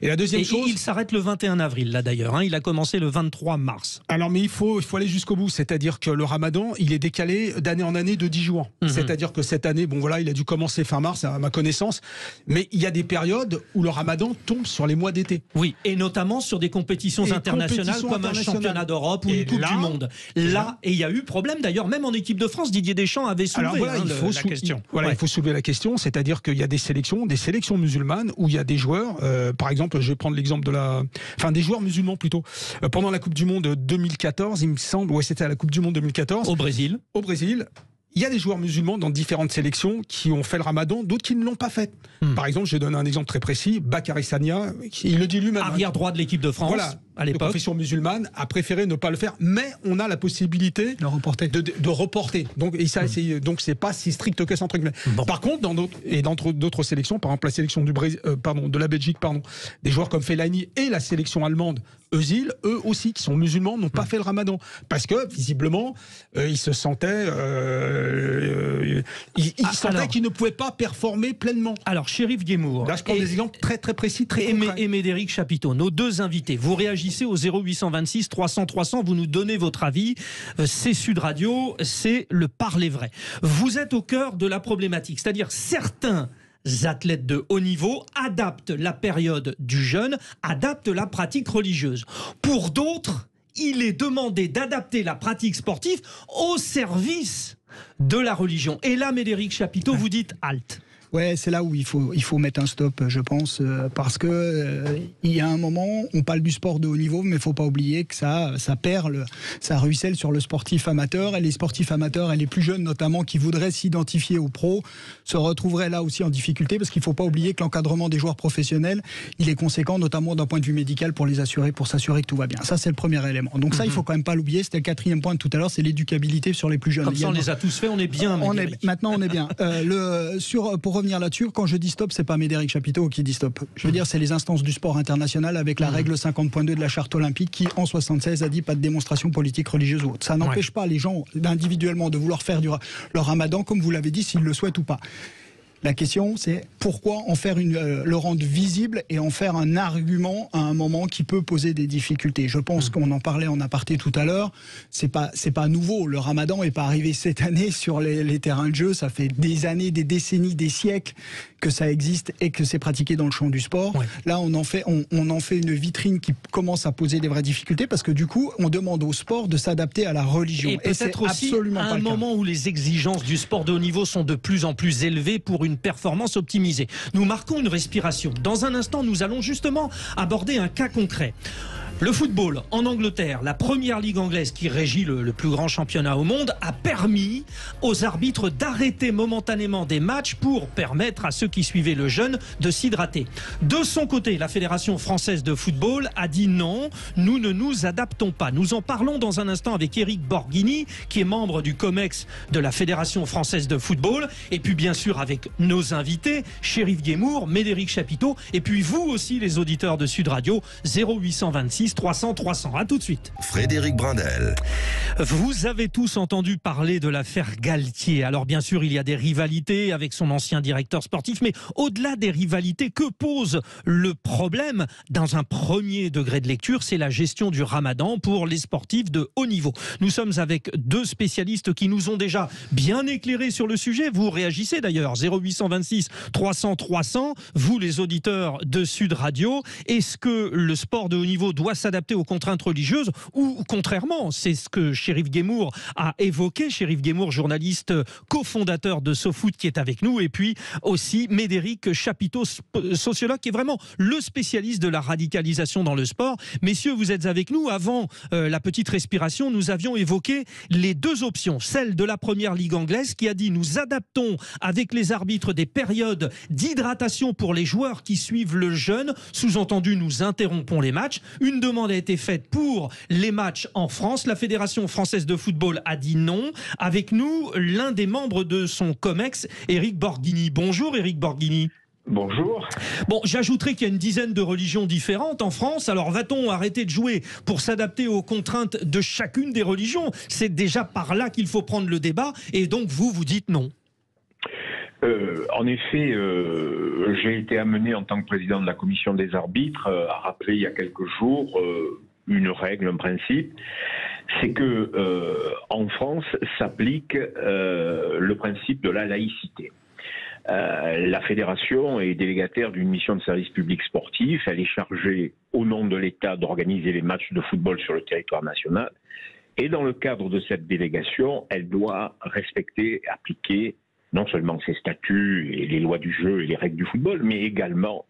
Et la deuxième chose... il s'arrête le 21 avril, là d'ailleurs. Hein, il a commencé le 23 mars. Alors, mais il faut aller jusqu'au bout. C'est-à-dire que le Ramadan, il est décalé d'année en année de 10 jours. C'est-à-dire que cette année, il a dû commencer fin mars, à ma connaissance. Mais il y a des périodes où le Ramadan tombe sur les mois d'été. Oui, et notamment sur des compétitions internationales comme un championnat d'Europe ou une Coupe du Monde. Là, et il y a eu problème d'ailleurs, même en équipe de France, Didier Deschamps avait soulevé la question. Il faut soulever la question. C'est-à-dire qu'il y a des sélections musulmanes musulmane où il y a des joueurs, par exemple, je vais prendre l'exemple des joueurs musulmans plutôt. Pendant la Coupe du Monde 2014, il me semble, ouais, c'était à la Coupe du Monde 2014. Au Brésil. Il y a des joueurs musulmans dans différentes sélections qui ont fait le ramadan, d'autres qui ne l'ont pas fait. Par exemple, je donne un exemple très précis, Bakary Sagna, il le dit lui-même. Arrière droit de l'équipe de France, à l'époque. De confession musulmane, a préféré ne pas le faire, mais on a la possibilité de reporter. Donc, c'est pas si strict que ça, entre guillemets. Par contre, dans d'autres sélections, par exemple la sélection de la Belgique, des joueurs comme Fellaini et la sélection allemande, Özil, eux aussi, qui sont musulmans, n'ont pas fait le ramadan. Parce que, visiblement, ils se sentaient... qu'ils ne pouvaient pas performer pleinement. Alors, Chérif Guémour... Là, je prends des exemples très très précis, très concrets. Et Médéric Chapiteau, nos deux invités. Vous réagissez au 0826 300 300, vous nous donnez votre avis. C'est Sud Radio, c'est le parler vrai. Vous êtes au cœur de la problématique, c'est-à-dire certains athlètes de haut niveau adaptent la période du jeûne, adaptent la pratique religieuse. Pour d'autres, il est demandé d'adapter la pratique sportive au service de la religion. Et là, Médéric Chapiteau, vous dites halte. Ouais, c'est là où il faut mettre un stop, je pense, parce que il y a un moment, on parle du sport de haut niveau, mais il faut pas oublier que ça perle, ça ruisselle sur le sportif amateur, et les sportifs amateurs et les plus jeunes notamment qui voudraient s'identifier aux pros se retrouveraient là aussi en difficulté, parce qu'il faut pas oublier que l'encadrement des joueurs professionnels, il est conséquent, notamment d'un point de vue médical pour s'assurer que tout va bien. Ça, c'est le premier élément. Donc ça, il faut quand même pas l'oublier. C'était le quatrième point de tout à l'heure, c'est l'éducabilité sur les plus jeunes. Comme ça, on les a tous fait, on est bien. Maintenant, on est bien. Pour revenir là-dessus, quand je dis stop, c'est pas Médéric Chapiteau qui dit stop. Je veux dire, c'est les instances du sport international avec la règle 50.2 de la charte olympique qui, en 76, a dit pas de démonstration politique, religieuse ou autre. Ça n'empêche pas les gens individuellement de vouloir faire leur ramadan, comme vous l'avez dit, s'ils le souhaitent ou pas. La question, c'est pourquoi en faire le rendre visible et en faire un argument à un moment qui peut poser des difficultés. Je pense qu'on en parlait en aparté tout à l'heure. C'est pas nouveau. Le Ramadan est pas arrivé cette année sur les terrains de jeu. Ça fait des années, des décennies, des siècles que ça existe et que c'est pratiqué dans le champ du sport. Ouais. Là, on en fait une vitrine qui commence à poser des vraies difficultés parce que du coup, on demande au sport de s'adapter à la religion. Et peut-être aussi à un moment où les exigences du sport de haut niveau sont de plus en plus élevées pour une performance optimisée. Nous marquons une respiration. Dans un instant, nous allons justement aborder un cas concret. Le football en Angleterre, la première ligue anglaise qui régit le plus grand championnat au monde, a permis aux arbitres d'arrêter momentanément des matchs pour permettre à ceux qui suivaient le jeûne de s'hydrater. De son côté, la Fédération française de football a dit non, nous ne nous adaptons pas. Nous en parlons dans un instant avec Éric Borghini, qui est membre du COMEX de la Fédération française de football, et puis bien sûr avec nos invités, Chérif Guémour, Médéric Chapiteau, et puis vous aussi les auditeurs de Sud Radio, 0826 300 300. À tout de suite. Frédéric Brindel. Vous avez tous entendu parler de l'affaire Galtier. Alors bien sûr, il y a des rivalités avec son ancien directeur sportif, mais au-delà des rivalités, que pose le problème dans un premier degré de lecture? C'est la gestion du Ramadan pour les sportifs de haut niveau. Nous sommes avec deux spécialistes qui nous ont déjà bien éclairés sur le sujet. Vous réagissez d'ailleurs, 0826 300 300. Vous, les auditeurs de Sud Radio, est-ce que le sport de haut niveau doit s'adapter aux contraintes religieuses ou contrairement? C'est ce que Chérif Guémour a évoqué. Chérif Guémour, journaliste cofondateur de SoFoot, qui est avec nous, et puis aussi Médéric Chapiteau, sociologue, qui est vraiment le spécialiste de la radicalisation dans le sport. Messieurs, vous êtes avec nous. Avant la petite respiration, nous avions évoqué les deux options. Celle de la première ligue anglaise qui a dit nous adaptons avec les arbitres des périodes d'hydratation pour les joueurs qui suivent le jeûne. Sous-entendu, nous interrompons les matchs. Une demande a été faite pour les matchs en France. La Fédération française de football a dit non. Avec nous, l'un des membres de son COMEX, Éric Borghini. Bonjour Éric Borghini. Bonjour. Bon, j'ajouterai qu'il y a une dizaine de religions différentes en France. Alors va-t-on arrêter de jouer pour s'adapter aux contraintes de chacune des religions? C'est déjà par là qu'il faut prendre le débat. Et donc vous dites non. En effet, j'ai été amené en tant que président de la commission des arbitres à rappeler il y a quelques jours une règle, un principe, c'est que en France s'applique le principe de la laïcité. La fédération est délégataire d'une mission de service public sportif. Elle est chargée au nom de l'État d'organiser les matchs de football sur le territoire national. Et dans le cadre de cette délégation, elle doit respecter et appliquer non seulement ses statuts et les lois du jeu et les règles du football, mais également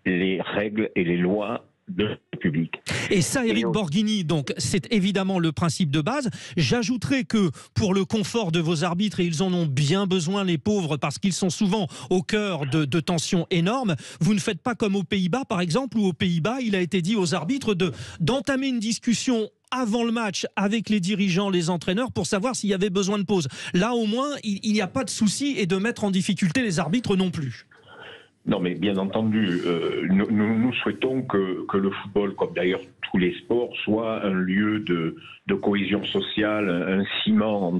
les règles et les lois de la République. Et ça, Éric Borghini, donc c'est évidemment le principe de base. J'ajouterai que pour le confort de vos arbitres, et ils en ont bien besoin, les pauvres, parce qu'ils sont souvent au cœur de tensions énormes, vous ne faites pas comme aux Pays-Bas, par exemple, où aux Pays-Bas, il a été dit aux arbitres d'entamer une discussion avant le match avec les dirigeants, les entraîneurs, pour savoir s'il y avait besoin de pause. Là, au moins, il n'y a pas de souci et de mettre en difficulté les arbitres non plus. Non, mais bien entendu, nous souhaitons que le football, comme d'ailleurs tous les sports, soit un lieu de cohésion sociale, un ciment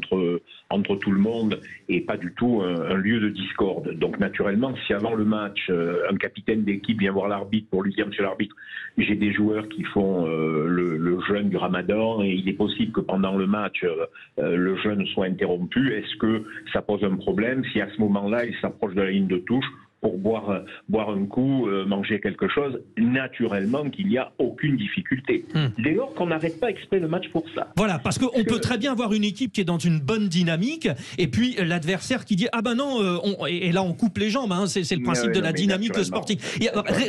entre tout le monde, et pas du tout un lieu de discorde. Donc naturellement, si avant le match, un capitaine d'équipe vient voir l'arbitre pour lui dire « Monsieur l'arbitre, j'ai des joueurs qui font le jeûne du Ramadan, et il est possible que pendant le match, le jeûne soit interrompu », est-ce que ça pose un problème si à ce moment-là, il s'approche de la ligne de touche pour boire un coup, manger quelque chose, naturellement qu'il n'y a aucune difficulté. Dès lors qu'on n'arrête pas exprès le match pour ça. Voilà, parce qu'on peut très bien avoir une équipe qui est dans une bonne dynamique, et puis l'adversaire qui dit « Ah ben non, et là on coupe les jambes, hein, c'est le principe de la dynamique sportive. »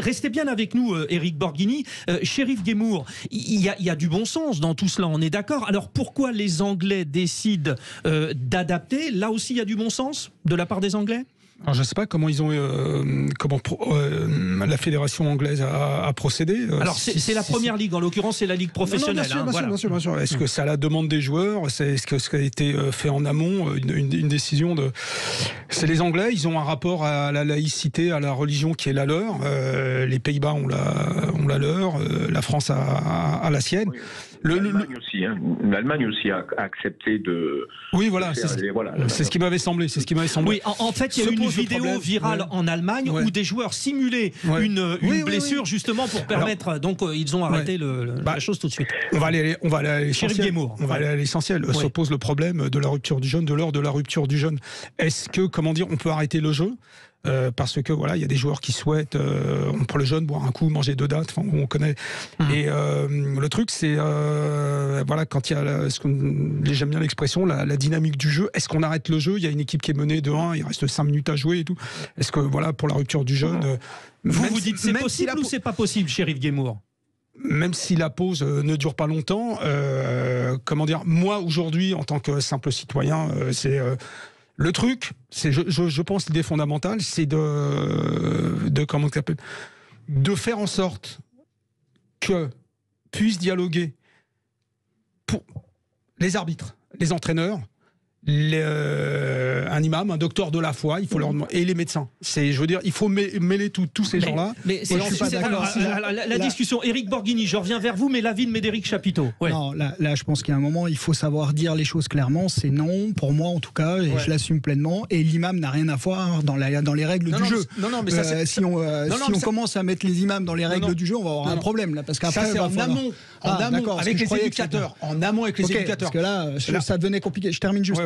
Restez bien avec nous, Éric Borghini. Chérif Guémour, il y a du bon sens dans tout cela, on est d'accord. Alors pourquoi les Anglais décident d'adapter? Là aussi, il y a du bon sens de la part des Anglais? Alors, je ne sais pas comment ils ont, la fédération anglaise a procédé. Alors c'est la première ligue, en l'occurrence c'est la ligue professionnelle. Bien sûr. Est-ce que c'est à la demande des joueurs? Est-ce que ce qui a été fait en amont, une décision de... C'est les Anglais, ils ont un rapport à la laïcité, à la religion qui est la leur. Les Pays-Bas ont la leur, la France a la sienne. Oui. L'Allemagne aussi a accepté de... Oui, voilà, c'est ce qui m'avait semblé. Oui, en fait, il y a eu une vidéo virale en Allemagne où des joueurs simulaient une blessure justement pour permettre... Donc, ils ont arrêté la chose tout de suite. On va aller à l'essentiel. On va aller à l'essentiel. Se pose le problème de la rupture du jeûne, de l'heure de la rupture du jeûne. Est-ce que, on peut arrêter le jeu? Parce que il y a des joueurs qui souhaitent on prend le jeûne, boire un coup, manger 2 dates, on connaît. Et le truc c'est quand il y a j'aime bien l'expression la dynamique du jeu. Est-ce qu'on arrête le jeu? Il y a une équipe qui est menée de 1, il reste 5 minutes à jouer et tout. Est-ce que pour la rupture du jeûne, vous dites c'est possible ou c'est pas possible, Chérif Guémour? Même si la pause ne dure pas longtemps, moi aujourd'hui en tant que simple citoyen, c'est le truc, c'est, je pense, l'idée fondamentale, c'est de faire en sorte que puissent dialoguer pour les arbitres, les entraîneurs, un imam, un docteur de la foi, il faut leur demander, et les médecins. Il faut mêler tous ces gens-là. Mais je suis pas d'accord. La discussion, Éric Borghini, je reviens vers vous, mais l'avis de Médéric Chapiteau. Ouais. Non, là, je pense qu'il y a un moment, il faut savoir dire les choses clairement. C'est non, pour moi en tout cas, et je l'assume pleinement. Et l'imam n'a rien à voir dans les règles du jeu. Si on commence à mettre les imams dans les règles du jeu, on va avoir un problème là, parce qu'après, c'est en amont avec les éducateurs. En amont avec les éducateurs. Parce que là, ça devenait compliqué. Je termine juste.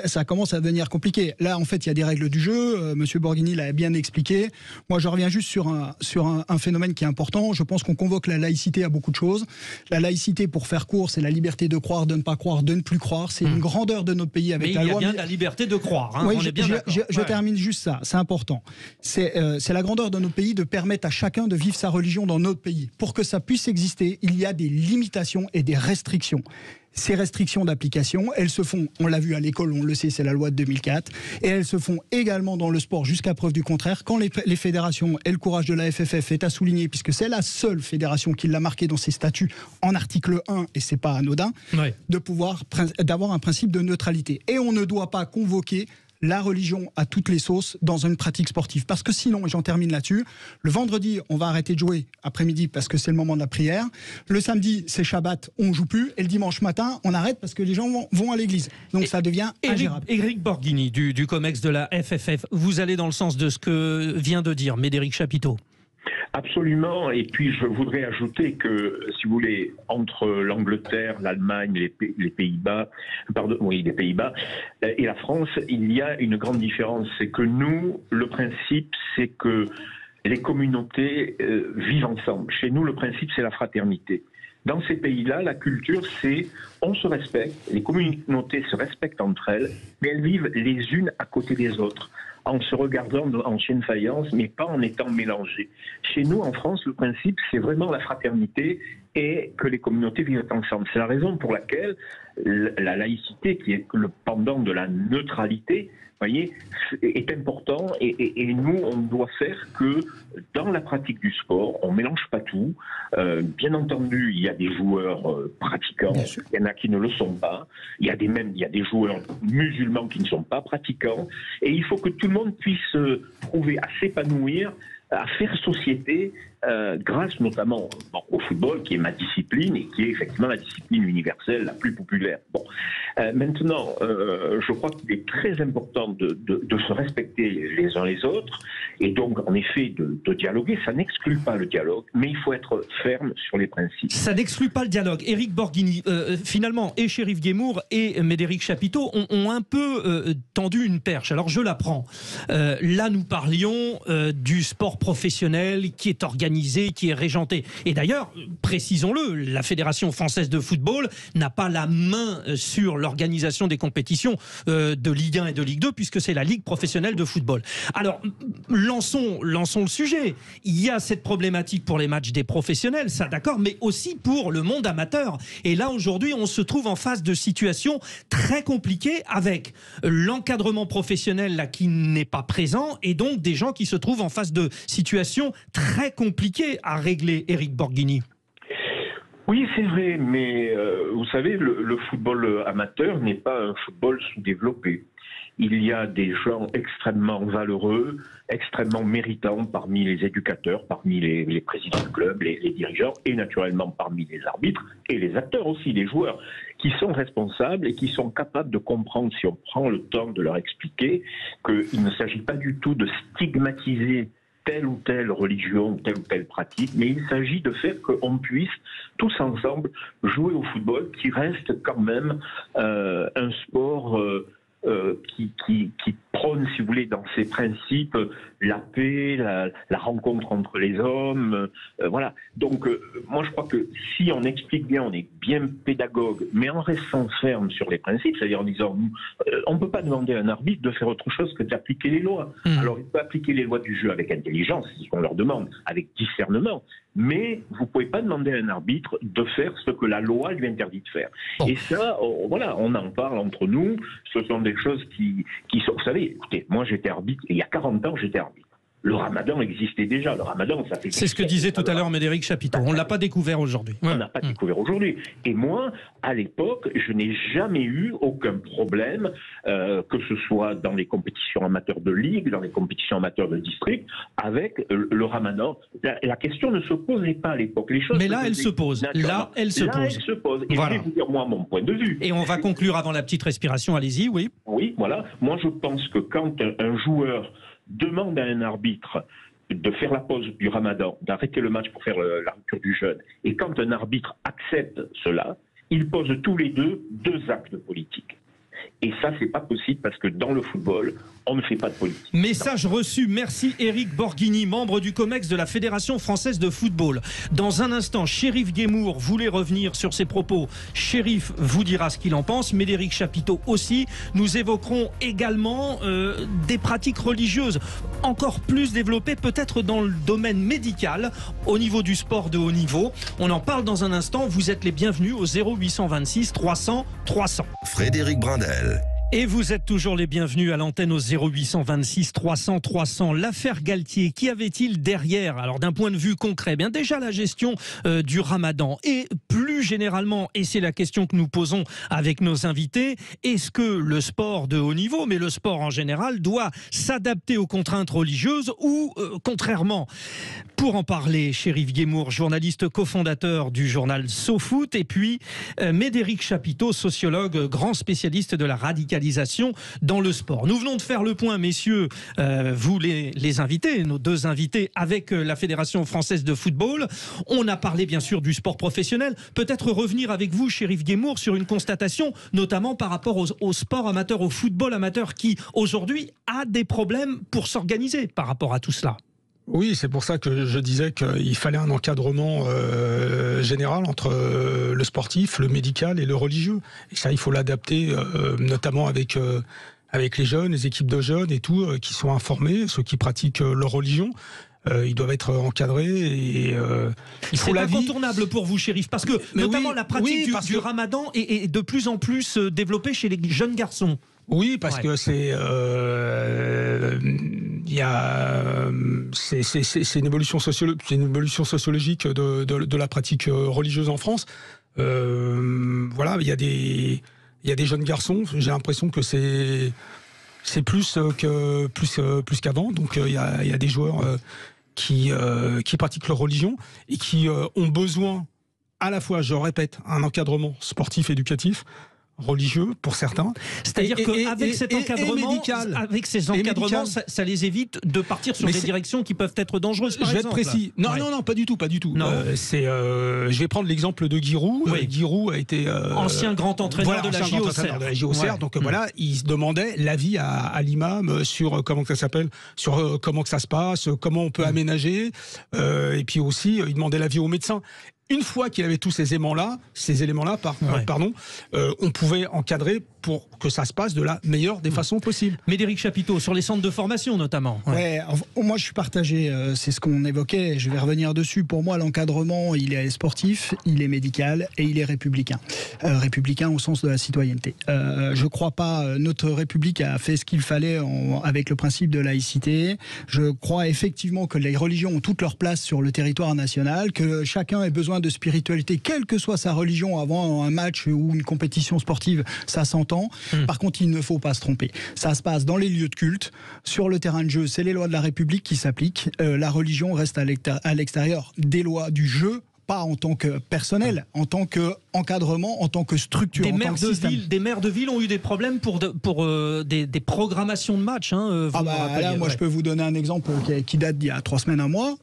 Ça commence à devenir compliqué. Là, en fait, il y a des règles du jeu. Monsieur Borghini l'a bien expliqué. Moi, je reviens juste sur un phénomène qui est important. Je pense qu'on convoque la laïcité à beaucoup de choses. La laïcité, pour faire court, c'est la liberté de croire, de ne pas croire, de ne plus croire. C'est une grandeur de notre pays avec la loi. Mais il y a bien la liberté de croire. Hein, oui, on est bien d'accord. Je termine juste ça. C'est important. C'est la grandeur de notre pays de permettre à chacun de vivre sa religion dans notre pays. Pour que ça puisse exister, il y a des limitations et des restrictions. Ces restrictions d'application, elles se font, on l'a vu à l'école, on le sait, c'est la loi de 2004, et elles se font également dans le sport jusqu'à preuve du contraire, quand les fédérations, et le courage de la FFF est à souligner, puisque c'est la seule fédération qui l'a marqué dans ses statuts en article 1, et c'est pas anodin, d'avoir un principe de neutralité. Et on ne doit pas convoquer la religion à toutes les sauces dans une pratique sportive. Parce que sinon, et j'en termine là-dessus, le vendredi, on va arrêter de jouer après-midi parce que c'est le moment de la prière. Le samedi, c'est Shabbat, on joue plus. Et le dimanche matin, on arrête parce que les gens vont à l'église. Donc ça devient ingérable. Éric Borghini, du COMEX de la FFF, vous allez dans le sens de ce que vient de dire Médéric Chapiteau. Absolument, et puis je voudrais ajouter que, si vous voulez, entre l'Angleterre, l'Allemagne, les Pays-Bas et la France, il y a une grande différence. C'est que nous, le principe, c'est que les communautés vivent ensemble. Chez nous, le principe, c'est la fraternité. Dans ces pays-là, la culture, c'est on se respecte, les communautés se respectent entre elles, mais elles vivent les unes à côté des autres, en se regardant en chaîne faïence, mais pas en étant mélangées. Chez nous, en France, le principe, c'est vraiment la fraternité et que les communautés vivent ensemble. C'est la raison pour laquelle la laïcité, qui est le pendant de la neutralité, voyez, est important et nous, on doit faire que dans la pratique du sport, on ne mélange pas tout. Bien entendu, il y a des joueurs pratiquants, il y en a qui ne le sont pas. Il y a des joueurs musulmans qui ne sont pas pratiquants. Et il faut que tout le monde puisse trouver à s'épanouir, à faire société, grâce notamment au football, qui est ma discipline et qui est effectivement la discipline universelle la plus populaire. Bon. Maintenant, je crois qu'il est très important de se respecter les uns les autres et donc en effet de dialoguer. Ça n'exclut pas le dialogue, mais il faut être ferme sur les principes. Ça n'exclut pas le dialogue. Éric Borghini, finalement, et Chérif Guémour et Médéric Chapiteau ont un peu tendu une perche. Alors je la prends. Là, nous parlions du sport professionnel qui est organisé, qui est régenté. Et d'ailleurs, précisons-le, la Fédération française de football n'a pas la main sur l'organisation des compétitions de Ligue 1 et de Ligue 2, puisque c'est la Ligue professionnelle de football. Alors, lançons le sujet. Il y a cette problématique pour les matchs des professionnels, ça d'accord, mais aussi pour le monde amateur. Et là, aujourd'hui, on se trouve en face de situations très compliquées avec l'encadrement professionnel là, qui n'est pas présent et donc des gens qui se trouvent en face de situations très compliquées à régler, Éric Borghini. Oui, c'est vrai, mais vous savez, le football amateur n'est pas un football sous-développé. Il y a des gens extrêmement valeureux, extrêmement méritants parmi les éducateurs, parmi les présidents de clubs, les dirigeants et naturellement parmi les arbitres et les acteurs aussi, les joueurs, qui sont responsables et qui sont capables de comprendre, si on prend le temps de leur expliquer, qu'il ne s'agit pas du tout de stigmatiser telle ou telle religion, telle ou telle pratique, mais il s'agit de faire qu'on puisse tous ensemble jouer au football, qui reste quand même un sport qui prône, si vous voulez, dans ses principes, la paix, la rencontre entre les hommes, voilà. Donc, moi, je crois que si on explique bien, on est bien pédagogue, mais en restant ferme sur les principes, c'est-à-dire en disant, on ne peut pas demander à un arbitre de faire autre chose que d'appliquer les lois. Alors, il peut appliquer les lois du jeu avec intelligence, c'est ce qu'on leur demande, avec discernement, mais vous ne pouvez pas demander à un arbitre de faire ce que la loi lui interdit de faire. Et ça, voilà, on en parle entre nous, ce sont des choses qui sont... Vous savez, écoutez, moi j'étais arbitre, et il y a 40 ans j'étais arbitre. Le ramadan existait déjà. Le ramadan, ça fait... C'est ce que disait tout à l'heure Médéric Chapiteau. On ne l'a pas découvert aujourd'hui. On n'a pas découvert aujourd'hui. Et moi, à l'époque, je n'ai jamais eu aucun problème, que ce soit dans les compétitions amateurs de ligue, dans les compétitions amateurs de district, avec le ramadan. La question ne se posait pas à l'époque. Mais là, elle se pose. Là, elle se pose. Et voilà. Je vais vous dire, moi, mon point de vue. Et on va conclure avant la petite respiration. Allez-y, oui. Oui, voilà. Moi, je pense que quand un joueur demande à un arbitre de faire la pause du ramadan, d'arrêter le match pour faire la rupture du jeûne, et quand un arbitre accepte cela, ils posent tous les deux actes politiques. Et ça, c'est pas possible parce que dans le football, on ne fait pas de politique. Message reçu. Merci Éric Borghini, membre du COMEX de la Fédération française de football. Dans un instant, Chérif Guémour voulait revenir sur ses propos. Chérif vous dira ce qu'il en pense. Médéric Chapiteau aussi. Nous évoquerons également des pratiques religieuses encore plus développées, peut-être dans le domaine médical, au niveau du sport de haut niveau. On en parle dans un instant. Vous êtes les bienvenus au 0826 300 300. Frédéric Brindel. Et vous êtes toujours les bienvenus à l'antenne au 0826 300 300. L'affaire Galtier, qu'y avait-il derrière? Alors d'un point de vue concret, bien déjà la gestion du ramadan et plus généralement, et c'est la question que nous posons avec nos invités, est-ce que le sport de haut niveau, mais le sport en général, doit s'adapter aux contraintes religieuses ou contrairement? Pour en parler, Chérif Guémour, journaliste cofondateur du journal SoFoot, et puis Médéric Chapiteau, sociologue, grand spécialiste de la radicalisation dans le sport. Nous venons de faire le point, messieurs, vous les invités, nos deux invités, avec la Fédération française de football. On a parlé bien sûr du sport professionnel. Peut-être revenir avec vous, Chérif Guémour, sur une constatation, notamment par rapport au sport amateur, au football amateur, qui aujourd'hui a des problèmes pour s'organiser par rapport à tout cela. Oui, c'est pour ça que je disais qu'il fallait un encadrement général entre le sportif, le médical et le religieux. Et ça, il faut l'adapter, notamment avec les jeunes, les équipes de jeunes et tout, qui sont informés, ceux qui pratiquent leur religion. Ils doivent être encadrés et il faut la vie. C'est incontournable pour vous, Chérif, parce que notamment la pratique du ramadan est de plus en plus développée chez les jeunes garçons. Oui, parce que c'est une évolution sociologique de la pratique religieuse en France. Voilà, il y a des jeunes garçons. J'ai l'impression que c'est plus qu'avant. Donc il y a des joueurs qui pratiquent leur religion et qui ont besoin, à la fois, je répète, un encadrement sportif, éducatif, religieux pour certains. C'est-à-dire qu'avec cet encadrement, ça les évite de partir sur des directions qui peuvent être dangereuses. Je vais être précis. Non, pas du tout. Je vais prendre l'exemple de Giroud. Oui. Giroud a été ancien grand entraîneur de la JOCR. Donc voilà, il se demandait l'avis à l'imam sur comment ça s'appelle, sur comment que ça se passe, comment on peut aménager, et puis aussi il demandait l'avis au médecin. Une fois qu'il avait tous ces éléments-là, on pouvait encadrer pour que ça se passe de la meilleure des façons possibles. Médéric Chapiteau, sur les centres de formation notamment. Moi je suis partagé, c'est ce qu'on évoquait, je vais revenir dessus. Pour moi, l'encadrement, il est sportif, il est médical et il est républicain. Républicain au sens de la citoyenneté. Je ne crois pas, notre République a fait ce qu'il fallait avec le principe de laïcité. Je crois effectivement que les religions ont toute leur place sur le territoire national, que chacun ait besoin de spiritualité, quelle que soit sa religion, avant un match ou une compétition sportive, ça s'entend. Par contre, il ne faut pas se tromper. Ça se passe dans les lieux de culte, sur le terrain de jeu, c'est les lois de la République qui s'appliquent. La religion reste à l'extérieur des lois du jeu, pas en tant que personnel, en tant qu'encadrement, en tant que structure. Des maires de ville ont eu des problèmes pour des programmations de matchs. Moi, je peux vous donner un exemple qui date d'il y a 3 semaines, un mois.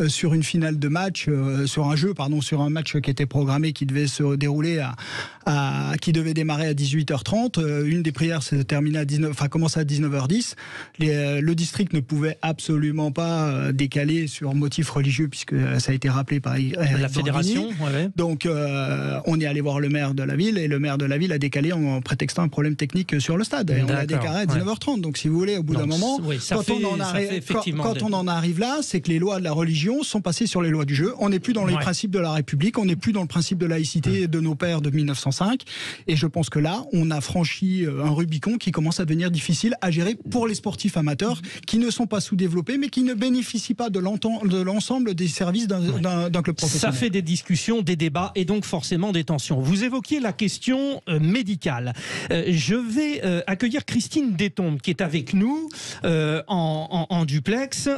Sur une finale de match, sur un match qui était programmé, qui devait se dérouler qui devait démarrer à 18h30. Une des prières s'est terminée commençait à 19h10. Le district ne pouvait absolument pas décaler sur motif religieux, puisque ça a été rappelé par la fédération. Donc on est allé voir le maire de la ville et le maire de la ville a décalé en prétextant un problème technique sur le stade. Et on l'a décalé à 19h30. Donc si vous voulez, au bout d'un moment, quand on en arrive là, c'est que les lois de la religion sont passées sur les lois du jeu. On n'est plus dans les principes de la République, on n'est plus dans le principe de laïcité de nos pères de 1905. Et je pense que là, on a franchi un Rubicon qui commence à devenir difficile à gérer pour les sportifs amateurs qui ne sont pas sous-développés, mais qui ne bénéficient pas de l'ensemble des services d'un club professionnel. Ça fait des discussions, des débats et donc forcément des tensions. Vous évoquiez la question médicale. Je vais accueillir Christine Détombe qui est avec nous en duplex.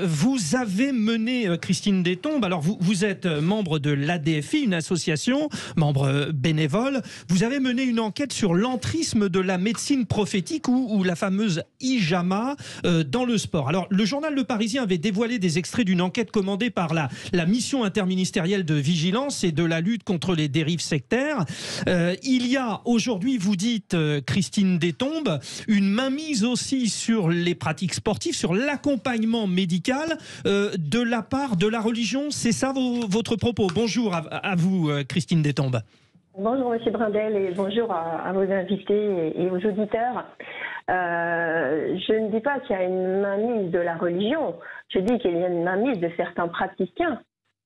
Vous avez mené, Christine Détombe, alors vous êtes membre de l'ADFI, une association, membre bénévole. Vous avez mené une enquête sur l'entrisme de la médecine prophétique ou la fameuse IJAMA dans le sport. Alors, le journal Le Parisien avait dévoilé des extraits d'une enquête commandée par la mission interministérielle de vigilance et de la lutte contre les dérives sectaires. Il y a aujourd'hui, vous dites, Christine Détombe, une mainmise aussi sur les pratiques sportives, sur l'accompagnement médical de la part de la religion. C'est ça votre propos. Bonjour à vous, Christine Détombe. Bonjour Monsieur Brindel et bonjour à vos invités et aux auditeurs. Je ne dis pas qu'il y a une mainmise de la religion, je dis qu'il y a une mainmise de certains praticiens.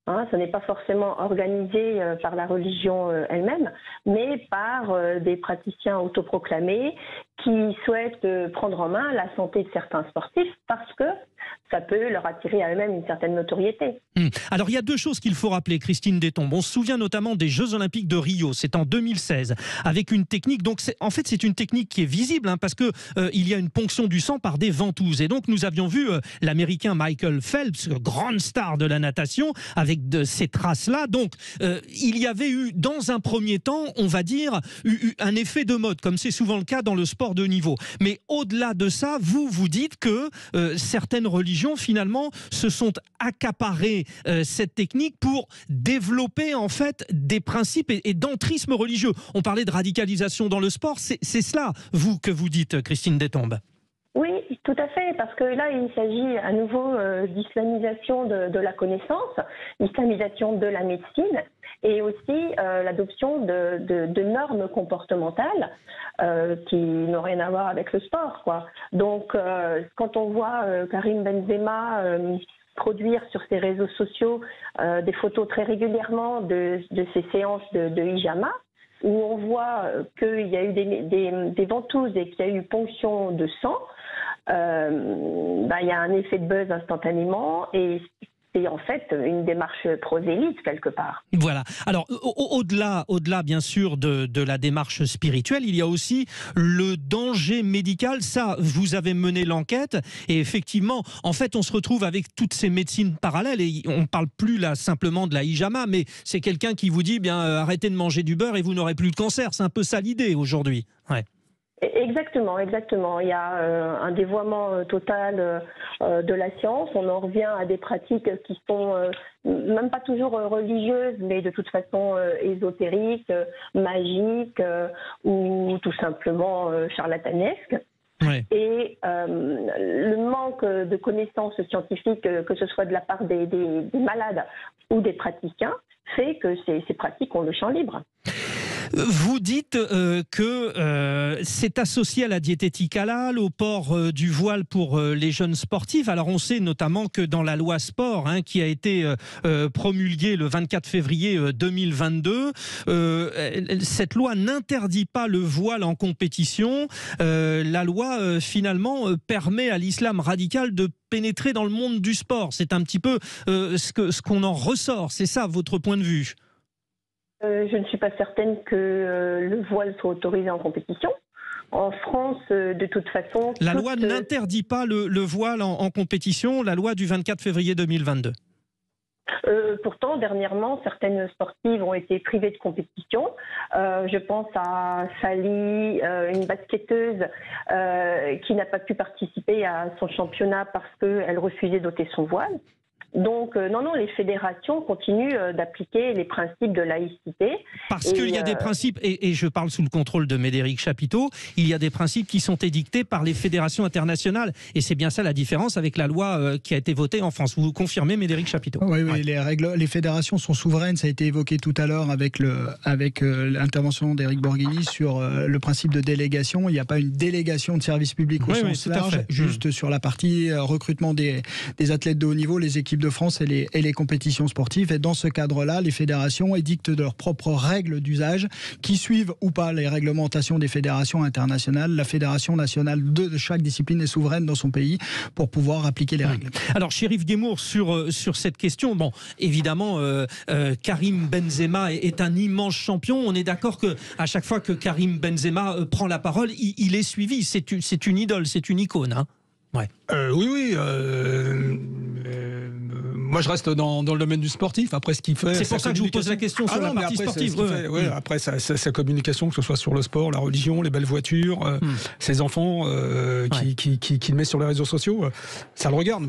Ce n'est pas forcément organisé par la religion elle-même, mais par des praticiens autoproclamés qui souhaitent prendre en main la santé de certains sportifs parce que ça peut leur attirer à eux-mêmes une certaine notoriété. Alors il y a 2 choses qu'il faut rappeler, Christine Détombe. On se souvient notamment des Jeux Olympiques de Rio, c'est en 2016, avec une technique, donc c'est une technique qui est visible parce que il y a une ponction du sang par des ventouses. Et donc nous avions vu l'Américain Michael Phelps, grande star de la natation, avec ces traces-là. Donc il y avait eu, dans un premier temps, on va dire, un effet de mode, comme c'est souvent le cas dans le sport de niveau. Mais au-delà de ça, vous dites que certaines religions, finalement, se sont accaparées cette technique pour développer, en fait, des principes et d'entrisme religieux. On parlait de radicalisation dans le sport, c'est cela, que vous dites, Christine Détombe. Oui, tout à fait, parce que là, il s'agit à nouveau d'islamisation de la connaissance, d'islamisation de la médecine, et aussi l'adoption de normes comportementales qui n'ont rien à voir avec le sport, quoi. Donc, quand on voit Karim Benzema produire sur ses réseaux sociaux des photos très régulièrement de ses séances de hijama, où on voit qu'il y a eu des ventouses et qu'il y a eu ponction de sang, il y a un effet de buzz instantanément et c'est en fait une démarche prosélyte quelque part. Voilà. Alors au-delà bien sûr de la démarche spirituelle, il y a aussi le danger médical. Ça, vous avez mené l'enquête et effectivement, en fait, on se retrouve avec toutes ces médecines parallèles et on ne parle plus là simplement de la hijama, mais c'est quelqu'un qui vous dit arrêtez de manger du beurre et vous n'aurez plus de cancer. C'est un peu ça l'idée aujourd'hui. Ouais. Exactement. Il y a un dévoiement total de la science. On en revient à des pratiques qui sont même pas toujours religieuses, mais de toute façon ésotériques, magiques ou tout simplement charlatanesques. Ouais. Et le manque de connaissances scientifiques, que ce soit de la part des malades ou des praticiens, fait que ces pratiques ont le champ libre. Vous dites que c'est associé à la diététique halal, au port du voile pour les jeunes sportifs. Alors on sait notamment que dans la loi sport qui a été promulguée le 24 février 2022, cette loi n'interdit pas le voile en compétition. La loi finalement permet à l'islam radical de pénétrer dans le monde du sport. C'est un petit peu ce qu'on en ressort. C'est ça votre point de vue? Je ne suis pas certaine que le voile soit autorisé en compétition. En France, de toute façon... La loi n'interdit pas le voile en compétition, la loi du 24 février 2022. Pourtant, dernièrement, certaines sportives ont été privées de compétition. Je pense à Sally, une basketteuse qui n'a pas pu participer à son championnat parce qu'elle refusait d'ôter son voile. Donc, non, les fédérations continuent d'appliquer les principes de laïcité. Parce qu'il y a des principes, et je parle sous le contrôle de Médéric Chapiteau, il y a des principes qui sont édictés par les fédérations internationales. Et c'est bien ça la différence avec la loi qui a été votée en France. Vous confirmez, Médéric Chapiteau? Oui, ouais. Les fédérations sont souveraines. Ça a été évoqué tout à l'heure avec l'intervention d'Éric Borghini sur le principe de délégation. Il n'y a pas une délégation de service public au sens large, juste sur la partie recrutement des athlètes de haut niveau, les équipes de France et les compétitions sportives. Et dans ce cadre-là, les fédérations édictent de leurs propres règles d'usage qui suivent ou pas les réglementations des fédérations internationales. La fédération nationale de chaque discipline est souveraine dans son pays pour pouvoir appliquer les règles. Alors, Chérif Guémour, sur cette question, bon, évidemment, Karim Benzema est un immense champion. On est d'accord qu'à chaque fois que Karim Benzema prend la parole, il est suivi. C'est une idole, c'est une icône. Hein. Ouais. Oui. Moi, je reste dans le domaine du sportif. Après, ce qu'il fait... C'est pour ça que je vous pose la question sur la partie sportive. Après, sa communication, que ce soit sur le sport, la religion, les belles voitures, ses enfants qu'il met sur les réseaux sociaux, ça le regarde.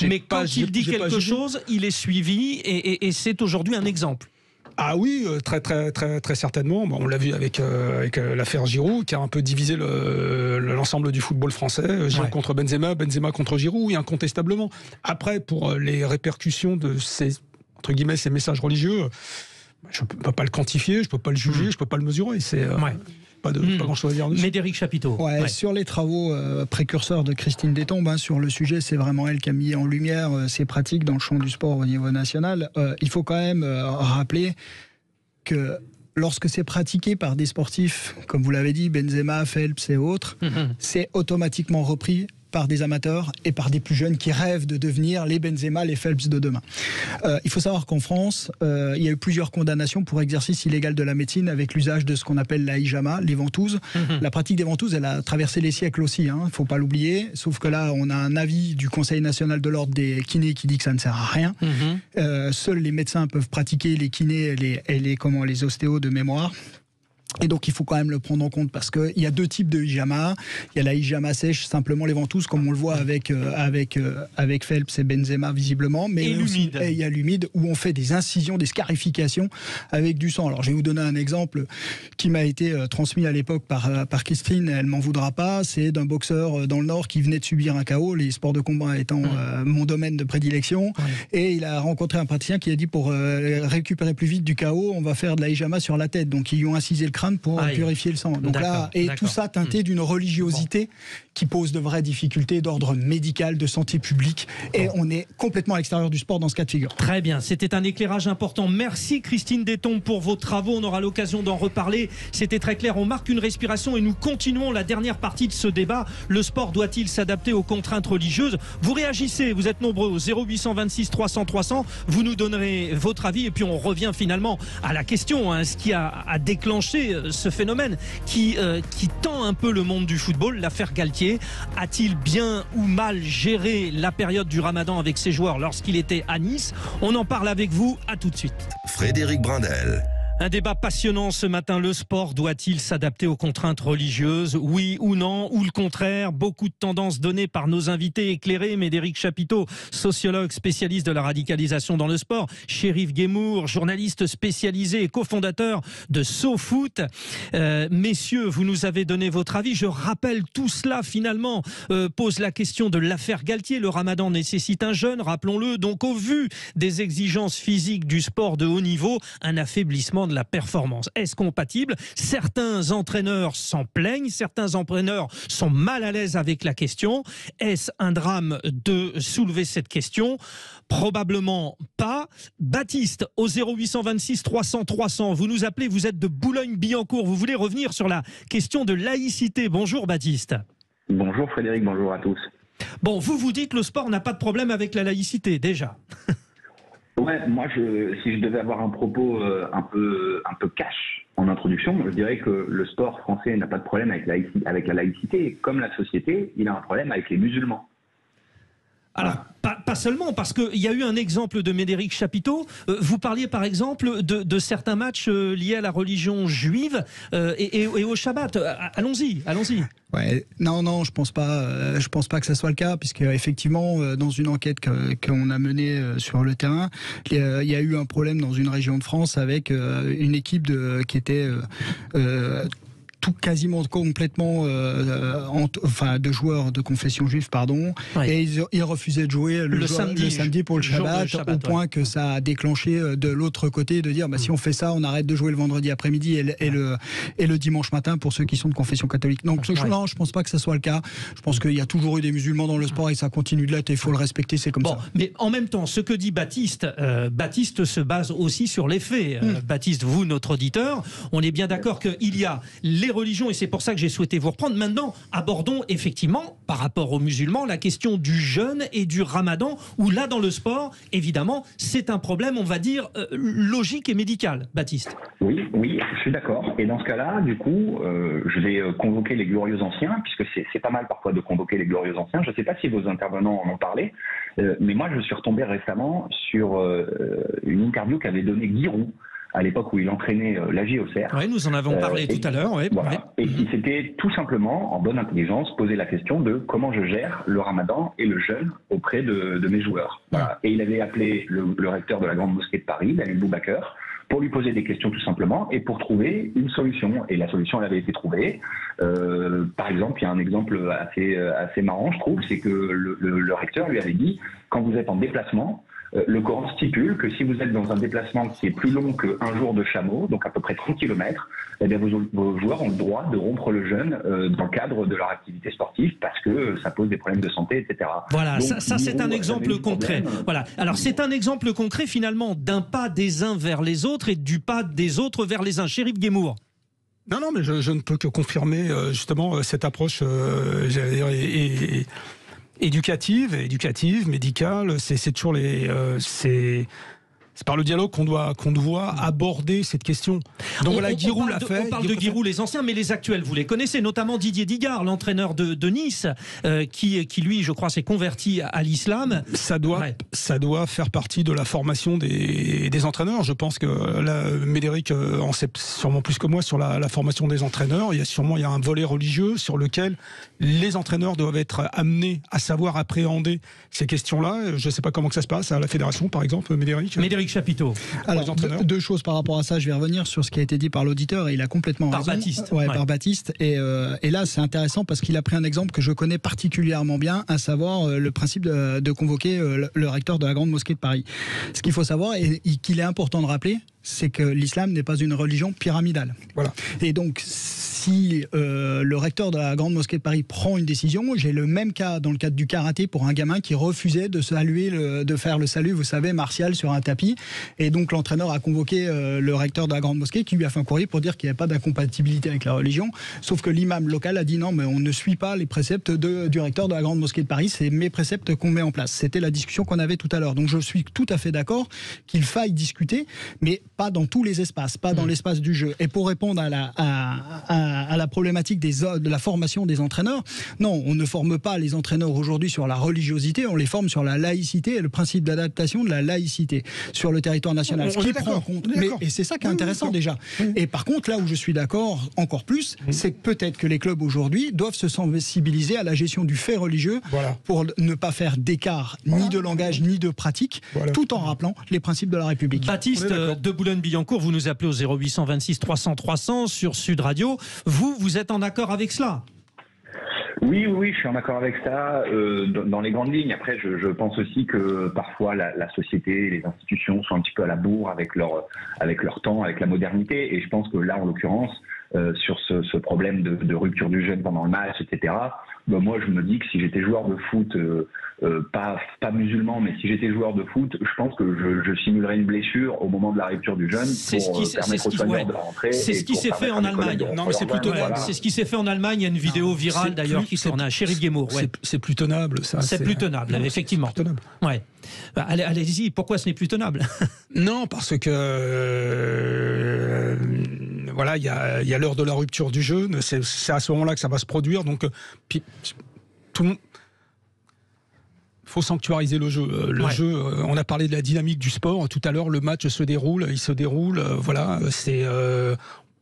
Mais quand il dit quelque chose, il est suivi et c'est aujourd'hui un exemple. Ah oui, très certainement. Bon, on l'a vu avec l'affaire Giroud, qui a un peu divisé l'ensemble du football français. Giroud contre Benzema, Benzema contre Giroud, oui, incontestablement. Après, pour les répercussions de ces messages religieux, je ne peux pas le quantifier, je ne peux pas le juger, je ne peux pas le mesurer. C'est pas grand-chose à dire dessus. Médéric Chapiteau. Sur les travaux précurseurs de Christine Destombes, sur le sujet, c'est vraiment elle qui a mis en lumière ces pratiques dans le champ du sport au niveau national. Il faut quand même rappeler que lorsque c'est pratiqué par des sportifs, comme vous l'avez dit, Benzema, Phelps et autres, c'est automatiquement repris par des amateurs et par des plus jeunes qui rêvent de devenir les Benzema, les Phelps de demain. Il faut savoir qu'en France, il y a eu plusieurs condamnations pour exercice illégal de la médecine avec l'usage de ce qu'on appelle la hijama, les ventouses. La pratique des ventouses, elle a traversé les siècles aussi, il ne faut pas l'oublier, sauf que là, on a un avis du Conseil national de l'ordre des kinés qui dit que ça ne sert à rien. Seuls les médecins peuvent pratiquer les kinés et les ostéos de mémoire. Et donc il faut quand même le prendre en compte parce qu'il y a deux types de hijama. Il y a la hijama sèche, simplement les ventouses, comme on le voit avec Phelps et Benzema visiblement, mais et l'humide. Et il y a l'humide où on fait des incisions, des scarifications avec du sang. Alors je vais vous donner un exemple qui m'a été transmis à l'époque par Christine, elle m'en voudra pas. C'est d'un boxeur dans le Nord qui venait de subir un KO, les sports de combat étant mon domaine de prédilection, et il a rencontré un praticien qui a dit pour récupérer plus vite du KO, on va faire de la hijama sur la tête. Donc ils lui ont incisé le crâne pour purifier le sang. Donc là, et tout ça teinté d'une religiosité qui pose de vraies difficultés d'ordre médical, de santé publique, et on est complètement à l'extérieur du sport dans ce cas de figure. Très bien, c'était un éclairage important. Merci Christine Détombe pour vos travaux, on aura l'occasion d'en reparler. C'était très clair, on marque une respiration et nous continuons la dernière partie de ce débat. Le sport doit-il s'adapter aux contraintes religieuses? Vous réagissez, vous êtes nombreux au 0826 300 300, vous nous donnerez votre avis et puis on revient finalement à la question, ce qui a déclenché ce phénomène qui tend un peu le monde du football. L'affaire Galtier a-t-il bien ou mal géré la période du Ramadan avec ses joueurs lorsqu'il était à Nice? On en parle avec vous, à tout de suite. Frédéric Brindel. Un débat passionnant ce matin. Le sport doit-il s'adapter aux contraintes religieuses? Oui ou non? Ou le contraire? Beaucoup de tendances données par nos invités éclairés. Médéric Chapiteau, sociologue spécialiste de la radicalisation dans le sport. Chérif Guémour, journaliste spécialisé et cofondateur de SoFoot. Messieurs, vous nous avez donné votre avis. Je rappelle tout cela finalement pose la question de l'affaire Galtier. Le Ramadan nécessite un jeûne, rappelons-le. Donc au vu des exigences physiques du sport de haut niveau, un affaiblissement de la performance. Est-ce compatible? Certains entraîneurs s'en plaignent, certains entraîneurs sont mal à l'aise avec la question. Est-ce un drame de soulever cette question? Probablement pas. Baptiste, au 0826 300 300, vous nous appelez, vous êtes de Boulogne-Billancourt, vous voulez revenir sur la question de laïcité. Bonjour Baptiste. Bonjour Frédéric, bonjour à tous. Bon, vous dites le sport n'a pas de problème avec la laïcité, déjà. Ouais, moi, si je devais avoir un propos un peu cash en introduction, je dirais que le sport français n'a pas de problème avec la laïcité. Comme la société, il a un problème avec les musulmans. Alors, pas seulement, parce qu'il y a eu un exemple de Médéric Chapiteau. Vous parliez par exemple de certains matchs liés à la religion juive et au Shabbat. Allons-y. Ouais, non, je pense pas que ça soit le cas, puisque effectivement, dans une enquête qu'on a menée sur le terrain, il y a eu un problème dans une région de France avec une équipe qui était quasiment complètement de joueurs de confession juive, et ils refusaient de jouer le samedi pour le Shabbat, au point que ça a déclenché de l'autre côté de dire si on fait ça, on arrête de jouer le vendredi après-midi et le dimanche matin pour ceux qui sont de confession catholique. Donc non, je pense pas que ça soit le cas. Je pense qu'il y a toujours eu des musulmans dans le sport et ça continue de l'être et il faut le respecter, c'est comme ça. Mais en même temps, ce que dit Baptiste se base aussi sur les faits. Baptiste, vous, notre auditeur, on est bien d'accord qu'il y a les religions, et c'est pour ça que j'ai souhaité vous reprendre. Maintenant, abordons effectivement, par rapport aux musulmans, la question du jeûne et du ramadan, où là, dans le sport, évidemment, c'est un problème, on va dire, logique et médical. Baptiste. Oui, je suis d'accord. Et dans ce cas-là, du coup, je vais convoquer les glorieux anciens, puisque c'est pas mal parfois de convoquer les glorieux anciens. Je ne sais pas si vos intervenants en ont parlé, mais moi, je suis retombé récemment sur une interview qu'avait donnée Guy Roux, à l'époque où il entraînait la JOCR. Oui, nous en avons parlé tout à l'heure. Et qui s'était tout simplement, en bonne intelligence, posé la question de comment je gère le ramadan et le jeûne auprès de mes joueurs. Voilà. Et il avait appelé le recteur de la Grande Mosquée de Paris, Daniel Boubacar, pour lui poser des questions tout simplement et pour trouver une solution. Et la solution, elle avait été trouvée. Par exemple, il y a un exemple assez marrant, je trouve, c'est que le recteur lui avait dit, quand vous êtes en déplacement, le Coran stipule que si vous êtes dans un déplacement qui est plus long qu'un jour de chameau, donc à peu près 30 km, eh bien vos joueurs ont le droit de rompre le jeûne dans le cadre de leur activité sportive parce que ça pose des problèmes de santé, etc. Voilà, donc, ça c'est un exemple concret. Voilà. Alors c'est un exemple concret finalement d'un pas des uns vers les autres et du pas des autres vers les uns. Chérif Guémour. Non, mais je ne peux que confirmer justement cette approche, éducative, médicale, c'est toujours C'est par le dialogue qu'on doit aborder cette question. Donc voilà, Giroud l'a fait. On parle de Giroud, les anciens, mais les actuels, vous les connaissez, notamment Didier Digard, l'entraîneur de Nice, qui lui, je crois, s'est converti à l'islam. Ça doit faire partie de la formation des entraîneurs. Je pense que là, Médéric en sait sûrement plus que moi sur la formation des entraîneurs. Il y a un volet religieux sur lequel les entraîneurs doivent être amenés à savoir appréhender ces questions-là. Je ne sais pas comment que ça se passe à la fédération, par exemple, Médéric Chapiteau. Alors, deux choses par rapport à ça. Je vais revenir sur ce qui a été dit par l'auditeur et il a complètement raison. Par Baptiste. Et là, c'est intéressant parce qu'il a pris un exemple que je connais particulièrement bien, à savoir le principe de convoquer le recteur de la Grande Mosquée de Paris. Ce qu'il faut savoir et qu'il est important de rappeler, c'est que l'islam n'est pas une religion pyramidale. Voilà. Et donc, si le recteur de la Grande Mosquée de Paris prend une décision, j'ai le même cas dans le cadre du karaté pour un gamin qui refusait de faire le salut, vous savez, martial sur un tapis. Et donc, l'entraîneur a convoqué le recteur de la Grande Mosquée qui lui a fait un courrier pour dire qu'il n'y avait pas d'incompatibilité avec la religion. Sauf que l'imam local a dit non, mais on ne suit pas les préceptes du recteur de la Grande Mosquée de Paris, c'est mes préceptes qu'on met en place. C'était la discussion qu'on avait tout à l'heure. Donc, je suis tout à fait d'accord qu'il faille discuter, mais pas dans tous les espaces, pas dans l'espace du jeu. Et pour répondre à la problématique de la formation des entraîneurs, non, on ne forme pas les entraîneurs aujourd'hui sur la religiosité, on les forme sur la laïcité et le principe d'adaptation de la laïcité sur le territoire national. Ce qui prend en compte. Et c'est ça qui est intéressant déjà. Et par contre, là où je suis d'accord encore plus, c'est que peut-être que les clubs aujourd'hui doivent se sensibiliser à la gestion du fait religieux pour ne pas faire d'écart ni de langage ni de pratique, tout en rappelant les principes de la République. Baptiste de Boulogne-Billancourt, vous nous appelez au 0826 300 300 sur Sud Radio. Vous êtes en accord avec cela ? Oui, je suis en accord avec ça dans les grandes lignes. Après, je pense aussi que parfois la société, les institutions sont un petit peu à la bourre avec leur temps, avec la modernité. Et je pense que là, en l'occurrence, sur ce problème de rupture du jeûne pendant le match, etc., moi, je me dis que si j'étais joueur de foot, pas musulman, mais si j'étais joueur de foot, je pense que je simulerais une blessure au moment de la rupture du jeûne pour permettre aux soignants de rentrer. C'est ce qui s'est fait en Allemagne. Non, mais c'est plus tenable. C'est ce qui s'est fait en Allemagne. Il y a une vidéo virale d'ailleurs qui tourne à Sheriff Guémour. C'est plus tenable, ça. C'est plus tenable, effectivement. Plus tenable. Ouais. Bah, allez-y. Pourquoi ce n'est plus tenable ? Non, parce que voilà, il y a l'heure de la rupture du jeûne. C'est à ce moment-là que ça va se produire. Donc, puis tout le monde. Faut sanctuariser le jeu. Le jeu, on a parlé de la dynamique du sport. Tout à l'heure, le match il se déroule. Voilà,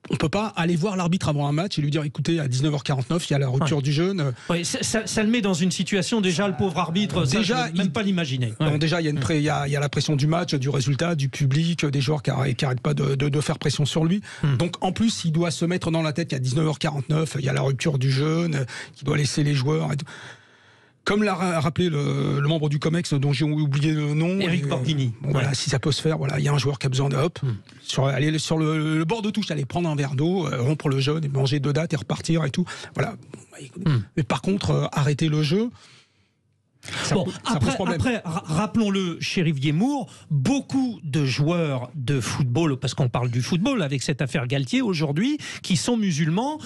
on peut pas aller voir l'arbitre avant un match et lui dire écoutez, à 19h49 il y a la rupture du jeûne. Ça le met dans une situation déjà, le pauvre arbitre, déjà je ne même pas l'imaginer. Donc déjà il y a la pression du match, du résultat, du public, des joueurs qui n'arrêtent pas de faire pression sur lui. Donc en plus il doit se mettre dans la tête qu'à 19h49 il y a la rupture du jeûne, qu'il doit laisser les joueurs et tout. Comme l'a rappelé le membre du COMEX dont j'ai oublié le nom, Éric Borghini. Voilà, si ça peut se faire, il y a un joueur qui a besoin aller sur le bord de touche, aller prendre un verre d'eau, rompre le jeûne et manger 2 dates et repartir et tout. Voilà. Mais par contre, arrêter le jeu. Après, rappelons-le, Sheriff Guémour, beaucoup de joueurs de football, parce qu'on parle du football avec cette affaire Galtier aujourd'hui, qui sont musulmans.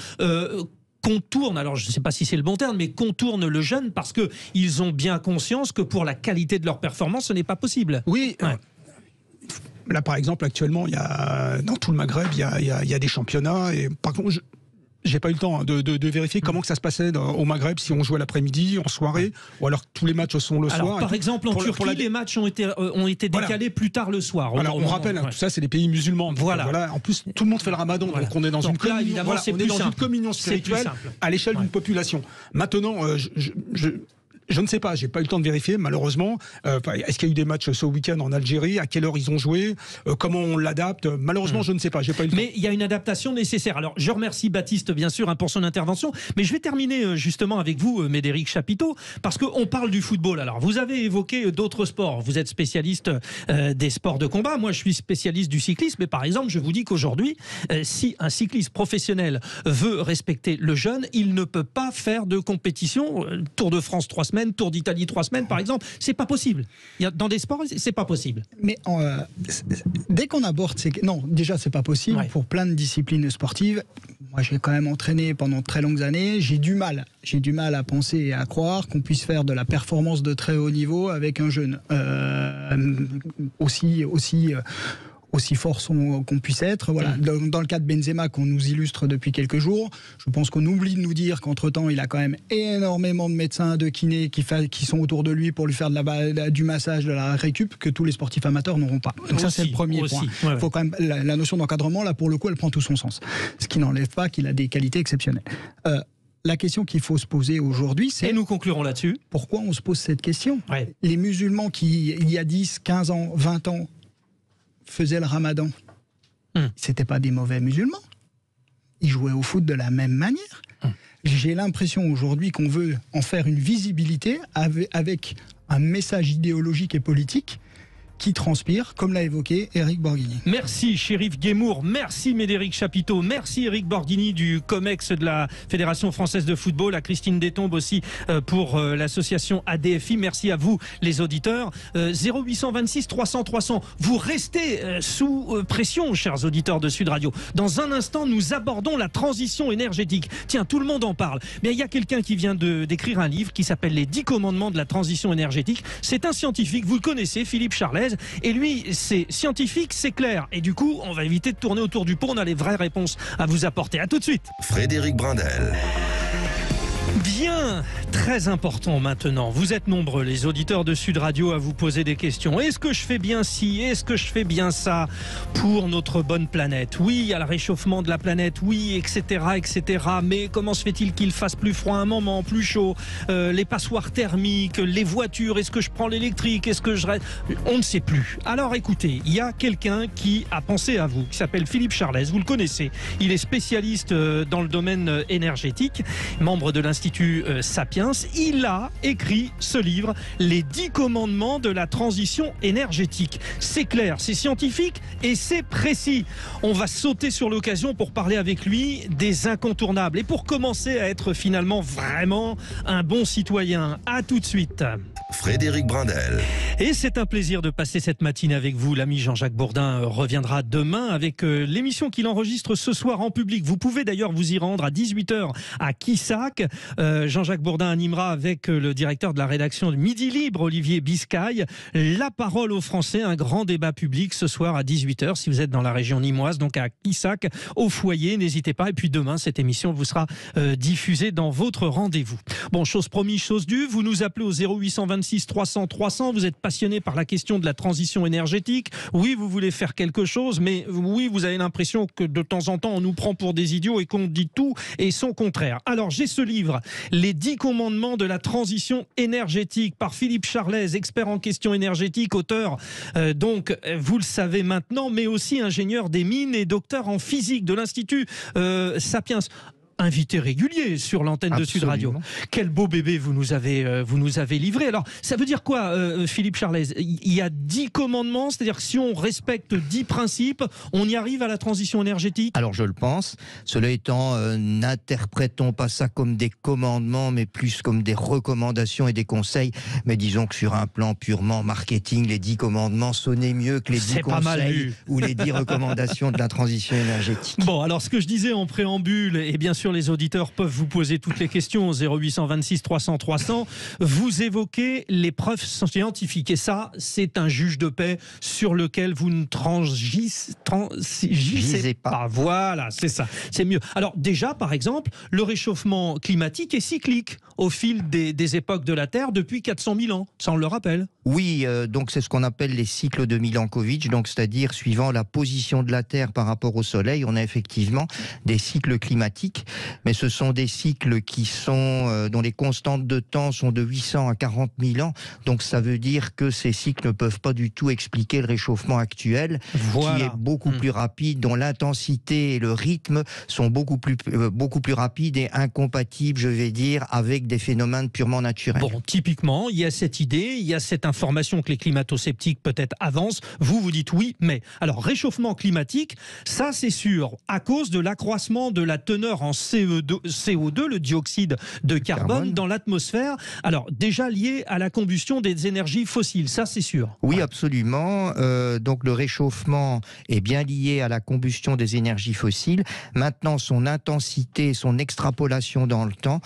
Contournent, alors je ne sais pas si c'est le bon terme, mais contournent le jeûne parce qu'ils ont bien conscience que pour la qualité de leur performance, ce n'est pas possible. Oui. Là, par exemple, actuellement, dans tout le Maghreb, il y a des championnats. Et par contre, j'ai pas eu le temps de vérifier comment que ça se passait au Maghreb, si on jouait l'après-midi, en soirée, ou alors tous les matchs sont le soir. Par exemple, en Turquie, les matchs ont été décalés plus tard le soir. Voilà, on rappelle, tout ça, c'est des pays musulmans. Voilà. En plus, tout le monde fait le ramadan, donc on est dans une communion spirituelle à l'échelle d'une population. Maintenant, je ne sais pas, j'ai pas eu le temps de vérifier, malheureusement. Est-ce qu'il y a eu des matchs ce week-end en Algérie ? À quelle heure ils ont joué ? Comment on l'adapte ? Malheureusement, je ne sais pas, j'ai pas eu le temps. Mais il y a une adaptation nécessaire. Alors, je remercie Baptiste, bien sûr, pour son intervention. Mais je vais terminer justement avec vous, Médéric Chapiteau, parce qu'on parle du football. Alors, vous avez évoqué d'autres sports. Vous êtes spécialiste des sports de combat. Moi, je suis spécialiste du cyclisme. Mais par exemple, je vous dis qu'aujourd'hui, si un cycliste professionnel veut respecter le jeûne, il ne peut pas faire de compétition. Tour de France 3 semaines semaines, Tour d'Italie 3 semaines, par exemple. C'est pas possible. Dans des sports, c'est pas possible. Mais dès qu'on aborde non, déjà c'est pas possible pour plein de disciplines sportives. Moi, j'ai quand même entraîné pendant de très longues années. J'ai du mal à penser et à croire qu'on puisse faire de la performance de très haut niveau avec un jeune aussi fort qu'on puisse être. Voilà. Dans le cas de Benzema qu'on nous illustre depuis quelques jours, je pense qu'on oublie de nous dire qu'entre-temps, il a quand même énormément de médecins, de kinés qui sont autour de lui pour lui faire du massage, de la récup, que tous les sportifs amateurs n'auront pas. Donc ça, c'est le premier point. Faut quand même, la notion d'encadrement, là, pour le coup, elle prend tout son sens. Ce qui n'enlève pas qu'il a des qualités exceptionnelles. La question qu'il faut se poser aujourd'hui, c'est... Et nous conclurons là-dessus. Pourquoi on se pose cette question ? Les musulmans qui, il y a 10, 15 ans, 20 ans, faisaient le ramadan, c'était pas des mauvais musulmans. Ils jouaient au foot de la même manière. J'ai l'impression aujourd'hui qu'on veut en faire une visibilité avec un message idéologique et politique qui transpire, comme l'a évoqué Éric Borghini. Merci Chérif Guémour, merci Médéric Chapiteau, merci Éric Borghini du COMEX de la Fédération Française de Football, à Christine Détombe aussi pour l'association ADFI, merci à vous les auditeurs. 0826 300 300, vous restez sous pression, chers auditeurs de Sud Radio. Dans un instant, nous abordons la transition énergétique. Tiens, tout le monde en parle. Mais il y a quelqu'un qui vient d'écrire un livre qui s'appelle Les 10 commandements de la transition énergétique. C'est un scientifique, vous le connaissez, Philippe Charlez. Et lui, c'est scientifique, c'est clair. Et du coup, on va éviter de tourner autour du pot. On a les vraies réponses à vous apporter. À tout de suite. Frédéric Brindel. Bien, très important maintenant. Vous êtes nombreux, les auditeurs de Sud Radio, à vous poser des questions. Est-ce que je fais bien ci? Est-ce que je fais bien ça pour notre bonne planète? Oui, il y a le réchauffement de la planète, oui, etc., etc. Mais comment se fait-il qu'il fasse plus froid un moment, plus chaud? Les passoires thermiques, les voitures, est-ce que je prends l'électrique? Est-ce que je reste? On ne sait plus. Alors écoutez, il y a quelqu'un qui a pensé à vous, qui s'appelle Philippe Charlez. Vous le connaissez. Il est spécialiste dans le domaine énergétique, membre de l'Institut Sapiens. Il a écrit ce livre, Les 10 commandements de la transition énergétique. C'est clair, c'est scientifique et c'est précis. On va sauter sur l'occasion pour parler avec lui des incontournables et pour commencer à être finalement vraiment un bon citoyen. À tout de suite. Frédéric Brindel. Et c'est un plaisir de passer cette matinée avec vous. L'ami Jean-Jacques Bourdin reviendra demain avec l'émission qu'il enregistre ce soir en public. Vous pouvez d'ailleurs vous y rendre à 18h à Quissac. Jean-Jacques Bourdin animera avec le directeur de la rédaction de Midi Libre, Olivier Biscaye, la parole aux Français, un grand débat public ce soir à 18h si vous êtes dans la région nimoise, donc à Quissac, au foyer, n'hésitez pas. Et puis demain, cette émission vous sera diffusée dans votre rendez-vous. Bon, chose promise, chose due, vous nous appelez au 0826 300 300, vous êtes passionné par la question de la transition énergétique. Oui, vous voulez faire quelque chose, mais oui, vous avez l'impression que de temps en temps, on nous prend pour des idiots et qu'on dit tout et son contraire. Alors, j'ai ce livre, Les 10 commandements de la transition énergétique, par Philippe Charlez, expert en questions énergétiques, auteur, donc, vous le savez maintenant, mais aussi ingénieur des mines et docteur en physique de l'Institut Sapiens. Invité régulier sur l'antenne de Sud Radio. Quel beau bébé vous nous avez livré. Alors, ça veut dire quoi, Philippe Charlez? Il y a 10 commandements, c'est-à-dire que si on respecte 10 principes, on y arrive à la transition énergétique? Alors, je le pense. Cela étant, n'interprétons pas ça comme des commandements, mais plus comme des recommandations et des conseils. Mais disons que sur un plan purement marketing, les 10 commandements sonnaient mieux que les 10 conseils ou les 10 recommandations de la transition énergétique. Bon, alors ce que je disais en préambule, et bien sûr les auditeurs peuvent vous poser toutes les questions au 0826 300 300. Vous évoquez les preuves scientifiques et ça, c'est un juge de paix sur lequel vous ne transgissez pas. Voilà, c'est ça, c'est mieux. Alors déjà, par exemple, le réchauffement climatique est cyclique au fil des époques de la Terre depuis 400 000 ans, ça on le rappelle. Oui, donc c'est ce qu'on appelle les cycles de Milankovitch, donc c'est-à-dire suivant la position de la Terre par rapport au Soleil, on a effectivement des cycles climatiques. Mais ce sont des cycles qui sont dont les constantes de temps sont de 800 à 40 000 ans. Donc ça veut dire que ces cycles ne peuvent pas du tout expliquer le réchauffement actuel, qui est beaucoup plus rapide, dont l'intensité et le rythme sont beaucoup plus rapides et incompatibles, je vais dire, avec des phénomènes purement naturels. Bon, typiquement, il y a cette idée, il y a cette information que les climato-sceptiques peut-être avancent. Vous dites oui, mais. Alors, réchauffement climatique, ça c'est sûr, à cause de l'accroissement de la teneur en CO2, le dioxyde de carbone dans l'atmosphère. Alors, déjà lié à la combustion des énergies fossiles, ça c'est sûr. Oui, absolument. Donc le réchauffement est bien lié à la combustion des énergies fossiles. Maintenant, son intensité, son extrapolation dans le temps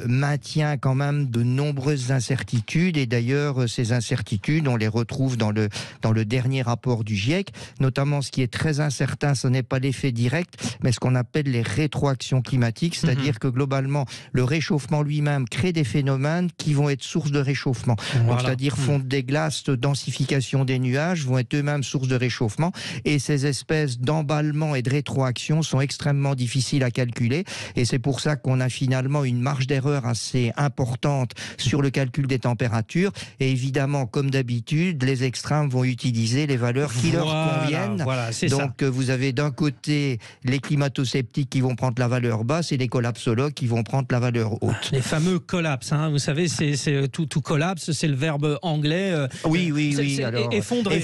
maintient quand même de nombreuses incertitudes. Et d'ailleurs, ces incertitudes, on les retrouve dans le dernier rapport du GIEC. Notamment, ce qui est très incertain, ce n'est pas l'effet direct, mais ce qu'on appelle les rétroactions climatiques, c'est-à-dire que globalement, le réchauffement lui-même crée des phénomènes qui vont être source de réchauffement. Voilà. C'est-à-dire fonte des glaces, densification des nuages vont être eux-mêmes source de réchauffement. Et ces espèces d'emballement et de rétroaction sont extrêmement difficiles à calculer. Et c'est pour ça qu'on a finalement une marge d'erreur assez importante sur le calcul des températures. Et évidemment, comme d'habitude, les extrêmes vont utiliser les valeurs qui leur conviennent. Voilà, donc vous avez d'un côté les climato-sceptiques qui vont prendre la valeur basse et les collapsologues qui vont prendre la valeur haute. Les fameux collapses, hein, vous savez, c'est tout collapse, c'est le verbe anglais. Oui. Alors, effondré.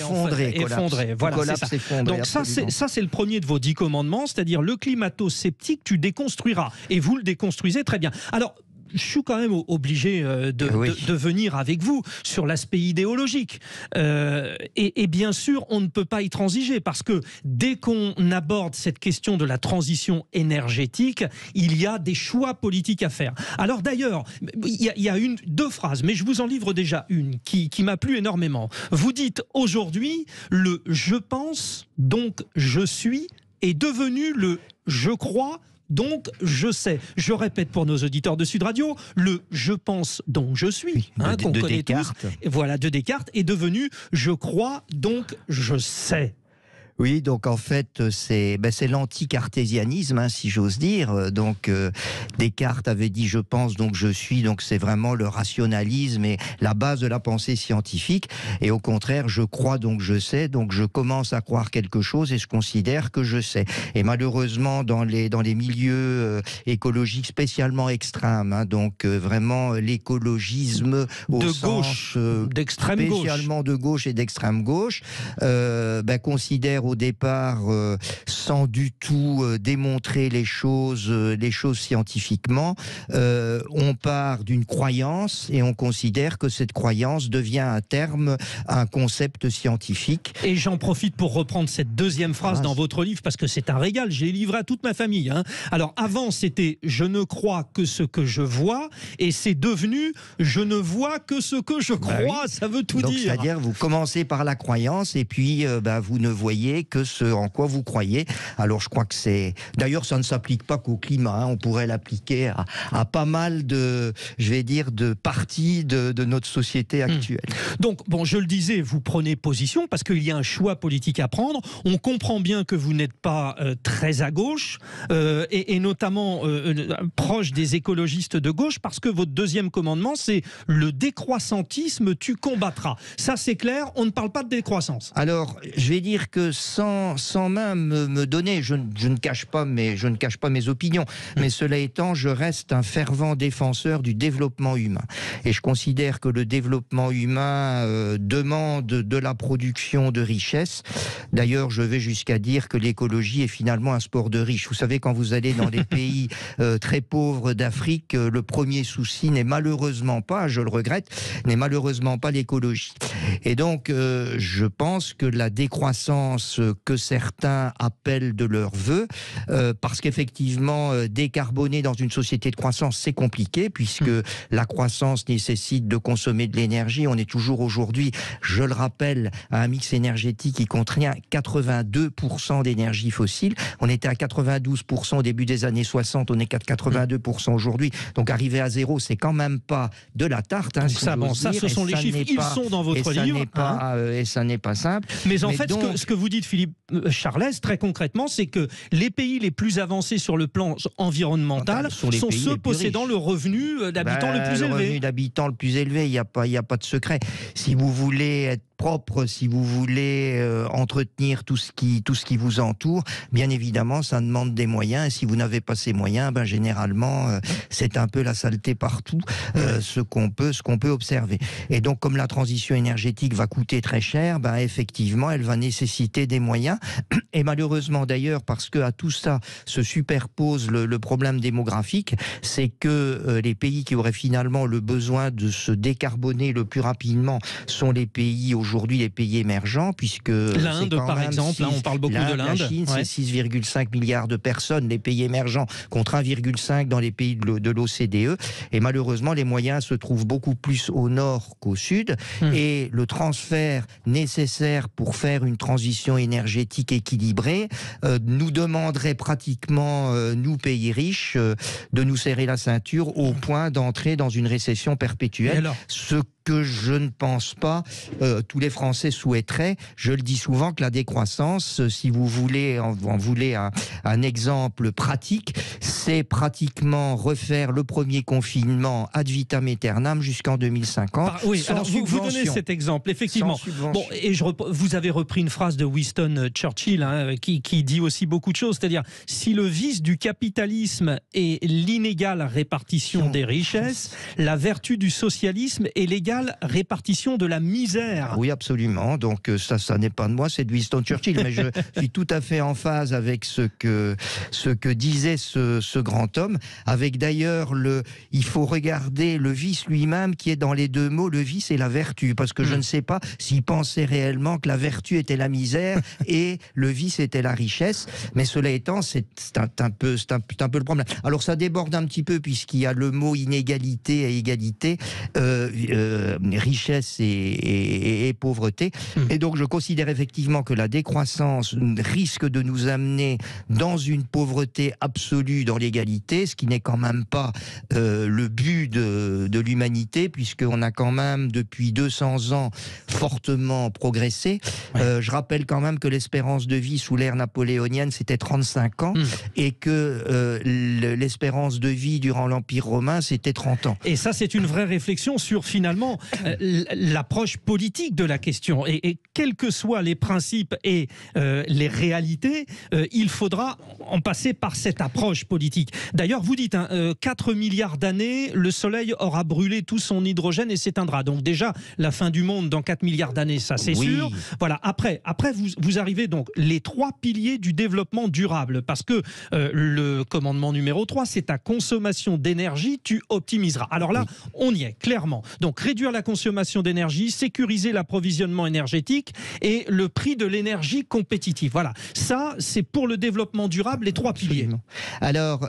Voilà, collapse, c'est ça. effondré, donc ça, c'est le premier de vos 10 commandements, c'est-à-dire le climato-sceptique, tu déconstruiras. Et vous le déconstruisez très bien. Alors, je suis quand même obligé de venir avec vous sur l'aspect idéologique. Et bien sûr, on ne peut pas y transiger parce que dès qu'on aborde cette question de la transition énergétique, il y a des choix politiques à faire. Alors d'ailleurs, il y a deux phrases, mais je vous en livre déjà une qui m'a plu énormément. Vous dites aujourd'hui, le « je pense, donc je suis » est devenu le « je crois ». Donc, je sais. Je répète pour nos auditeurs de Sud Radio, le « je pense, donc je suis », qu'on connaît Descartes. tous, voilà, de Descartes, est devenu « je crois, donc je sais ». Oui, donc en fait, c'est l'anti-cartésianisme, hein, si j'ose dire. Donc Descartes avait dit « je pense, donc je suis », donc c'est vraiment le rationalisme et la base de la pensée scientifique. Et au contraire, je crois, donc je sais, donc je commence à croire quelque chose et je considère que je sais. Et malheureusement, dans les milieux écologiques spécialement extrêmes, hein, donc vraiment l'écologisme au de sens gauche, d'extrême gauche, spécialement de gauche et d'extrême gauche, considère au départ sans du tout démontrer les choses scientifiquement. On part d'une croyance et on considère que cette croyance devient à terme un concept scientifique. Et j'en profite pour reprendre cette deuxième phrase dans votre livre parce que c'est un régal, je l'ai livré à toute ma famille. Hein. Alors avant c'était « je ne crois que ce que je vois » et c'est devenu « je ne vois que ce que je crois », ça veut tout dire. C'est-à-dire vous commencez par la croyance et puis vous ne voyez que ce en quoi vous croyez. Alors je crois que c'est... D'ailleurs ça ne s'applique pas qu'au climat, hein. On pourrait l'appliquer à pas mal de parties de notre société actuelle. Donc bon, je le disais, vous prenez position parce qu'il y a un choix politique à prendre. On comprend bien que vous n'êtes pas très à gauche et notamment proche des écologistes de gauche parce que votre deuxième commandement c'est le décroissantisme, tu combattras. Ça c'est clair, on ne parle pas de décroissance. Alors je vais dire que sans même me donner, je ne cache pas mes opinions, mais cela étant, je reste un fervent défenseur du développement humain. Et je considère que le développement humain demande de la production de richesses. D'ailleurs, je vais jusqu'à dire que l'écologie est finalement un sport de riches. Vous savez, quand vous allez dans les pays très pauvres d'Afrique, le premier souci n'est malheureusement pas, je le regrette, n'est malheureusement pas l'écologie. Et donc, je pense que la décroissance que certains appellent de leur vœu, parce qu'effectivement, décarboner dans une société de croissance, c'est compliqué, puisque la croissance nécessite de consommer de l'énergie. On est toujours aujourd'hui, je le rappelle, à un mix énergétique qui contient 82% d'énergie fossile. On était à 92% au début des années 60, on est qu'à 82% aujourd'hui. Donc arriver à zéro, c'est quand même pas de la tarte. Hein, ça, ce sont les chiffres, ils sont dans votre livre. Et ça n'est pas simple. Mais en fait, donc... ce que vous dites, Philippe Charlès, très concrètement, c'est que les pays les plus avancés sur le plan environnemental sont ceux possédant le revenu d'habitant le plus élevé. Le revenu d'habitant le plus élevé, il n'y a pas de secret. Si vous voulez être propre, si vous voulez entretenir tout ce qui vous entoure, bien évidemment, ça demande des moyens. Et si vous n'avez pas ces moyens, ben généralement, c'est un peu la saleté partout, ce qu'on peut observer. Et donc, comme la transition énergétique va coûter très cher, ben effectivement, elle va nécessiter des moyens. Et malheureusement d'ailleurs, parce que à tout ça se superpose le problème démographique, c'est que les pays qui auraient finalement le besoin de se décarboner le plus rapidement sont les pays aujourd'hui, les pays émergents, puisque l'Inde, par exemple, on parle beaucoup de l'Inde. La Chine, c'est 6,5 milliards de personnes, les pays émergents, contre 1,5 dans les pays de l'OCDE. Et malheureusement, les moyens se trouvent beaucoup plus au nord qu'au sud. Et le transfert nécessaire pour faire une transition énergétique équilibrée nous demanderait pratiquement, nous pays riches, de nous serrer la ceinture au point d'entrer dans une récession perpétuelle. Ce que je ne pense pas, tous les Français souhaiteraient. Je le dis souvent que la décroissance, si vous voulez, en voulez un exemple pratique, c'est pratiquement refaire le premier confinement ad vitam aeternam jusqu'en 2050. Oui, alors vous donnez cet exemple, effectivement. Bon, et vous avez repris une phrase de Winston Churchill qui dit aussi beaucoup de choses, c'est-à-dire si le vice du capitalisme est l'inégale répartition des richesses, la vertu du socialisme est l'égale répartition de la misère. Oui, absolument. Donc ça n'est pas de moi, c'est de Winston Churchill. Mais je suis tout à fait en phase avec ce que disait ce grand homme. Avec d'ailleurs il faut regarder le vice lui-même qui est dans les deux mots, le vice et la vertu. Parce que je ne sais pas s'il pensait réellement que la vertu était la misère et le vice était la richesse. Mais cela étant, c'est un peu le problème. Alors ça déborde un petit peu puisqu'il y a le mot inégalité et égalité. Richesse et pauvreté. Et donc je considère effectivement que la décroissance risque de nous amener dans une pauvreté absolue dans l'égalité, ce qui n'est quand même pas le but de l'humanité, puisqu'on a quand même depuis 200 ans fortement progressé. Je rappelle quand même que l'espérance de vie sous l'ère napoléonienne c'était 35 ans et que l'espérance de vie durant l'Empire romain c'était 30 ans. Et ça c'est une vraie réflexion sur finalement l'approche politique de la question. Et quels que soient les principes et les réalités, il faudra en passer par cette approche politique. D'ailleurs, vous dites, 4 milliards d'années, le Soleil aura brûlé tout son hydrogène et s'éteindra. Donc déjà, la fin du monde dans 4 milliards d'années, ça c'est sûr. Voilà. Après vous arrivez donc les 3 piliers du développement durable. Parce que le commandement numéro 3, c'est ta consommation d'énergie, tu optimiseras. Alors là, on y est, clairement. Donc réduire la consommation d'énergie, sécuriser l'approvisionnement énergétique et le prix de l'énergie compétitive. Voilà, ça c'est pour le développement durable, les 3 piliers. Alors,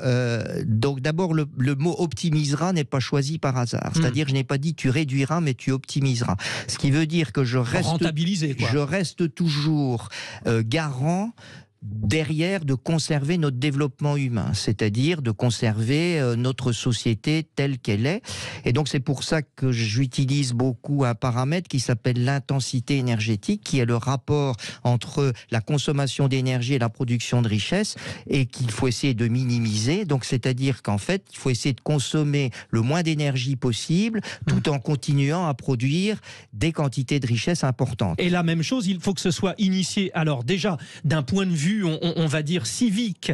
donc d'abord le mot optimisera n'est pas choisi par hasard. C'est-à-dire je n'ai pas dit tu réduiras mais tu optimiseras. Ce qui veut dire que je reste toujours garant derrière de conserver notre développement humain, c'est-à-dire de conserver notre société telle qu'elle est. Et donc c'est pour ça que j'utilise beaucoup un paramètre qui s'appelle l'intensité énergétique, qui est le rapport entre la consommation d'énergie et la production de richesse, et qu'il faut essayer de minimiser. Donc c'est-à-dire qu'en fait, il faut essayer de consommer le moins d'énergie possible, tout en continuant à produire des quantités de richesse importantes. Et la même chose, il faut que ce soit initié, alors déjà, d'un point de vue on va dire civique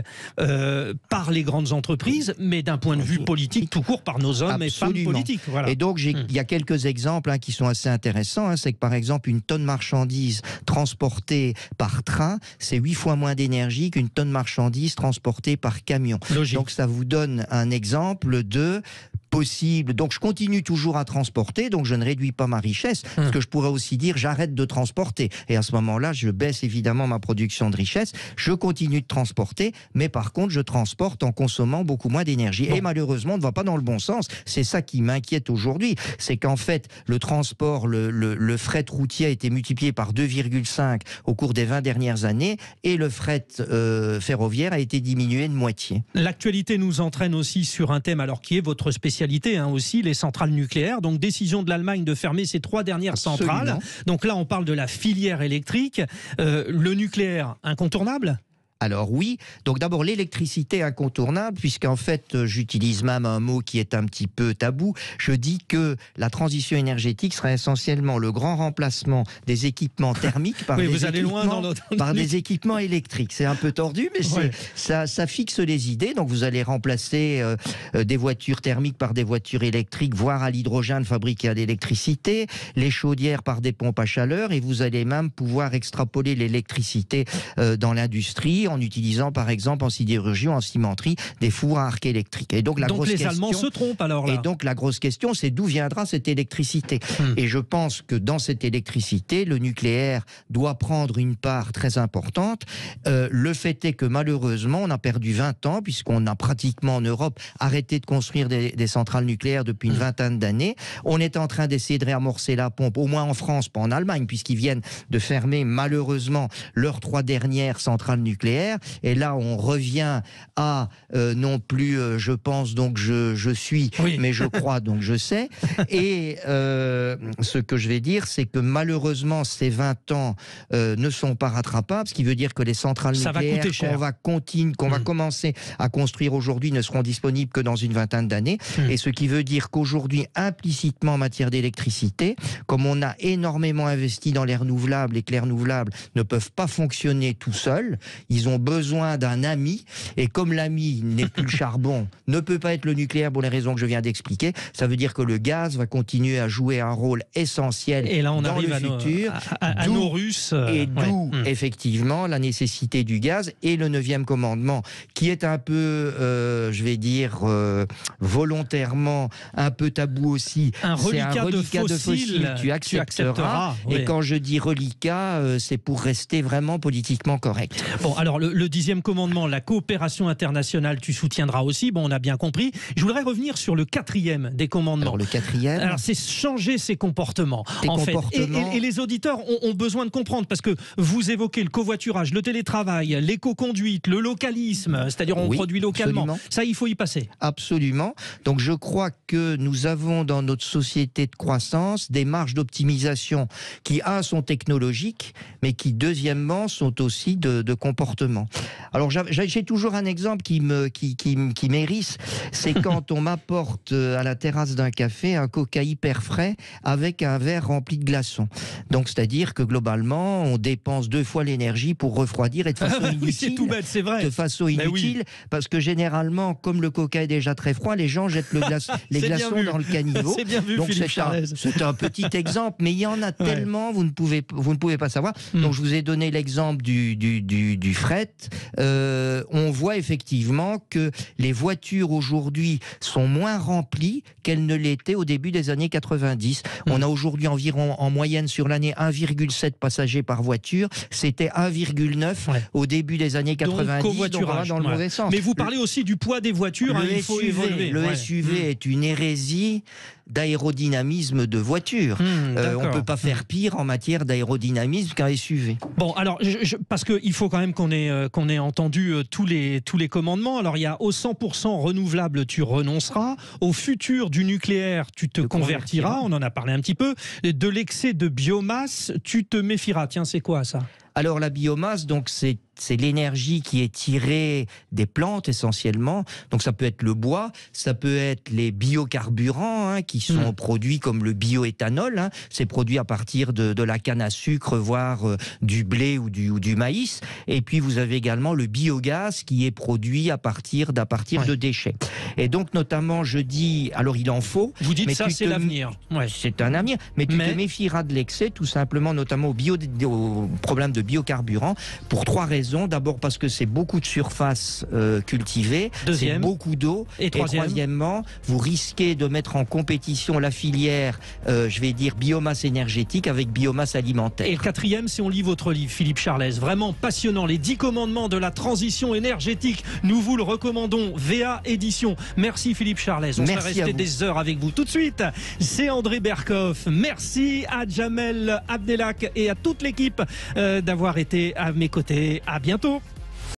par les grandes entreprises, mais d'un point de vue politique tout court par nos hommes et femmes politiques. Voilà. Et donc il y a quelques exemples qui sont assez intéressants. C'est que par exemple une tonne marchandise transportée par train, c'est 8 fois moins d'énergie qu'une tonne marchandise transportée par camion. Logique. Donc ça vous donne un exemple de possible. Donc je continue toujours à transporter, donc je ne réduis pas ma richesse, parce que je pourrais aussi dire j'arrête de transporter. Et à ce moment-là, je baisse évidemment ma production de richesse, je continue de transporter, mais par contre, je transporte en consommant beaucoup moins d'énergie. Et malheureusement, on ne va pas dans le bon sens. C'est ça qui m'inquiète aujourd'hui. C'est qu'en fait, le transport, le fret routier a été multiplié par 2,5 au cours des 20 dernières années, et le fret ferroviaire a été diminué de moitié. L'actualité nous entraîne aussi sur un thème, alors qui est votre spécialité aussi, les centrales nucléaires. Donc décision de l'Allemagne de fermer ses 3 dernières centrales. Donc là, on parle de la filière électrique. Le nucléaire, incontournable ? Alors oui, donc d'abord l'électricité incontournable, puisqu'en fait j'utilise même un mot qui est un petit peu tabou. Je dis que la transition énergétique sera essentiellement le grand remplacement des équipements thermiques par, des équipements électriques. C'est un peu tordu, mais ça fixe les idées. Donc vous allez remplacer des voitures thermiques par des voitures électriques, voire à l'hydrogène fabriquées à l'électricité, les chaudières par des pompes à chaleur, et vous allez même pouvoir extrapoler l'électricité dans l'industrie en utilisant par exemple en sidérurgie ou en cimenterie des fours à arc électrique. Et donc les Allemands se trompent alors là. Et donc la grosse question, c'est d'où viendra cette électricité. Et je pense que dans cette électricité, le nucléaire doit prendre une part très importante. Le fait est que malheureusement, on a perdu 20 ans puisqu'on a pratiquement en Europe arrêté de construire des centrales nucléaires depuis une vingtaine d'années. On est en train d'essayer de réamorcer la pompe, au moins en France, pas en Allemagne, puisqu'ils viennent de fermer malheureusement leurs 3 dernières centrales nucléaires. Et là, on revient à non plus je pense donc je suis, mais je crois donc je sais. Et ce que je vais dire, c'est que malheureusement, ces 20 ans ne sont pas rattrapables, ce qui veut dire que les centrales nucléaires qu'on va commencer à construire aujourd'hui ne seront disponibles que dans une vingtaine d'années. Et ce qui veut dire qu'aujourd'hui, implicitement en matière d'électricité, comme on a énormément investi dans les renouvelables et que les renouvelables ne peuvent pas fonctionner tout seuls, ils ont besoin d'un ami, et comme l'ami n'est plus le charbon, ne peut pas être le nucléaire pour les raisons que je viens d'expliquer, ça veut dire que le gaz va continuer à jouer un rôle essentiel et là on dans arrive le futur. À nos Russes. Et d'où effectivement la nécessité du gaz et le 9e commandement, qui est un peu, je vais dire, volontairement un peu tabou aussi. Un reliquat de fossiles, tu accepteras. Et quand je dis reliquat, c'est pour rester vraiment politiquement correct. Bon, alors le 10e commandement, la coopération internationale, tu soutiendras aussi, bon, on a bien compris. Je voudrais revenir sur le 4e des commandements. Alors le 4e, alors c'est changer ses comportements. Et les auditeurs ont besoin de comprendre, parce que vous évoquez le covoiturage, le télétravail, l'éco-conduite, le localisme, c'est-à-dire on produit localement. Absolument. Ça, il faut y passer. Absolument. Donc je crois que nous avons dans notre société de croissance des marges d'optimisation qui, sont technologiques, mais qui, deuxièmement, sont aussi de comportement. Alors j'ai toujours un exemple qui m'hérisse, c'est quand on m'apporte à la terrasse d'un café un coca hyper frais avec un verre rempli de glaçons. Donc c'est-à-dire que globalement, on dépense 2 fois l'énergie pour refroidir, et de façon inutile. Oui, c'est tout bête, c'est vrai. De façon inutile, parce que généralement, comme le coca est déjà très froid, les gens jettent les glaçons dans le caniveau. C'est bien vu, donc Philippe Charlez. C'est un petit exemple, mais il y en a tellement, vous ne pouvez pas savoir. Donc je vous ai donné l'exemple du fret. On voit effectivement que les voitures aujourd'hui sont moins remplies qu'elles ne l'étaient au début des années 90. On a aujourd'hui environ en moyenne sur l'année 1,7 passagers par voiture. C'était 1,9 au début des années 90. Donc on va dans le mauvais sens. Mais vous parlez aussi du poids des voitures. Il faut évoluer. Le SUV est une hérésie d'aérodynamisme de voiture. On ne peut pas faire pire en matière d'aérodynamisme qu'un SUV. Bon, alors, parce qu'il faut quand même qu'on ait entendu tous les commandements. Alors, il y a au 100% renouvelable, tu renonceras. Au futur du nucléaire, tu te convertiras. On en a parlé un petit peu. De l'excès de biomasse, tu te méfieras. Tiens, c'est quoi ça ? Alors, la biomasse, donc c'est l'énergie qui est tirée des plantes essentiellement. Donc ça peut être le bois, ça peut être les biocarburants qui sont produits comme le bioéthanol. C'est produit à partir de la canne à sucre, voire du blé ou du maïs. Et puis vous avez également le biogaz qui est produit à partir de déchets. Et donc notamment je dis, alors il en faut. Vous dites ça c'est l'avenir. C'est un avenir, mais tu te méfieras de l'excès, tout simplement, notamment au problème de biocarburants, pour 3 raisons. D'abord parce que c'est beaucoup de surface cultivée, c'est beaucoup d'eau. Et troisièmement, vous risquez de mettre en compétition la filière, je vais dire, biomasse énergétique avec biomasse alimentaire. Et le 4e, si on lit votre livre, Philippe Charlez, vraiment passionnant, les 10 commandements de la transition énergétique, nous vous le recommandons, VA Édition. Merci Philippe Charlez, on va rester des heures avec vous. Tout de suite, c'est André Berkoff. Merci à Jamel Abdelak et à toute l'équipe d'avoir été à mes côtés. À bientôt.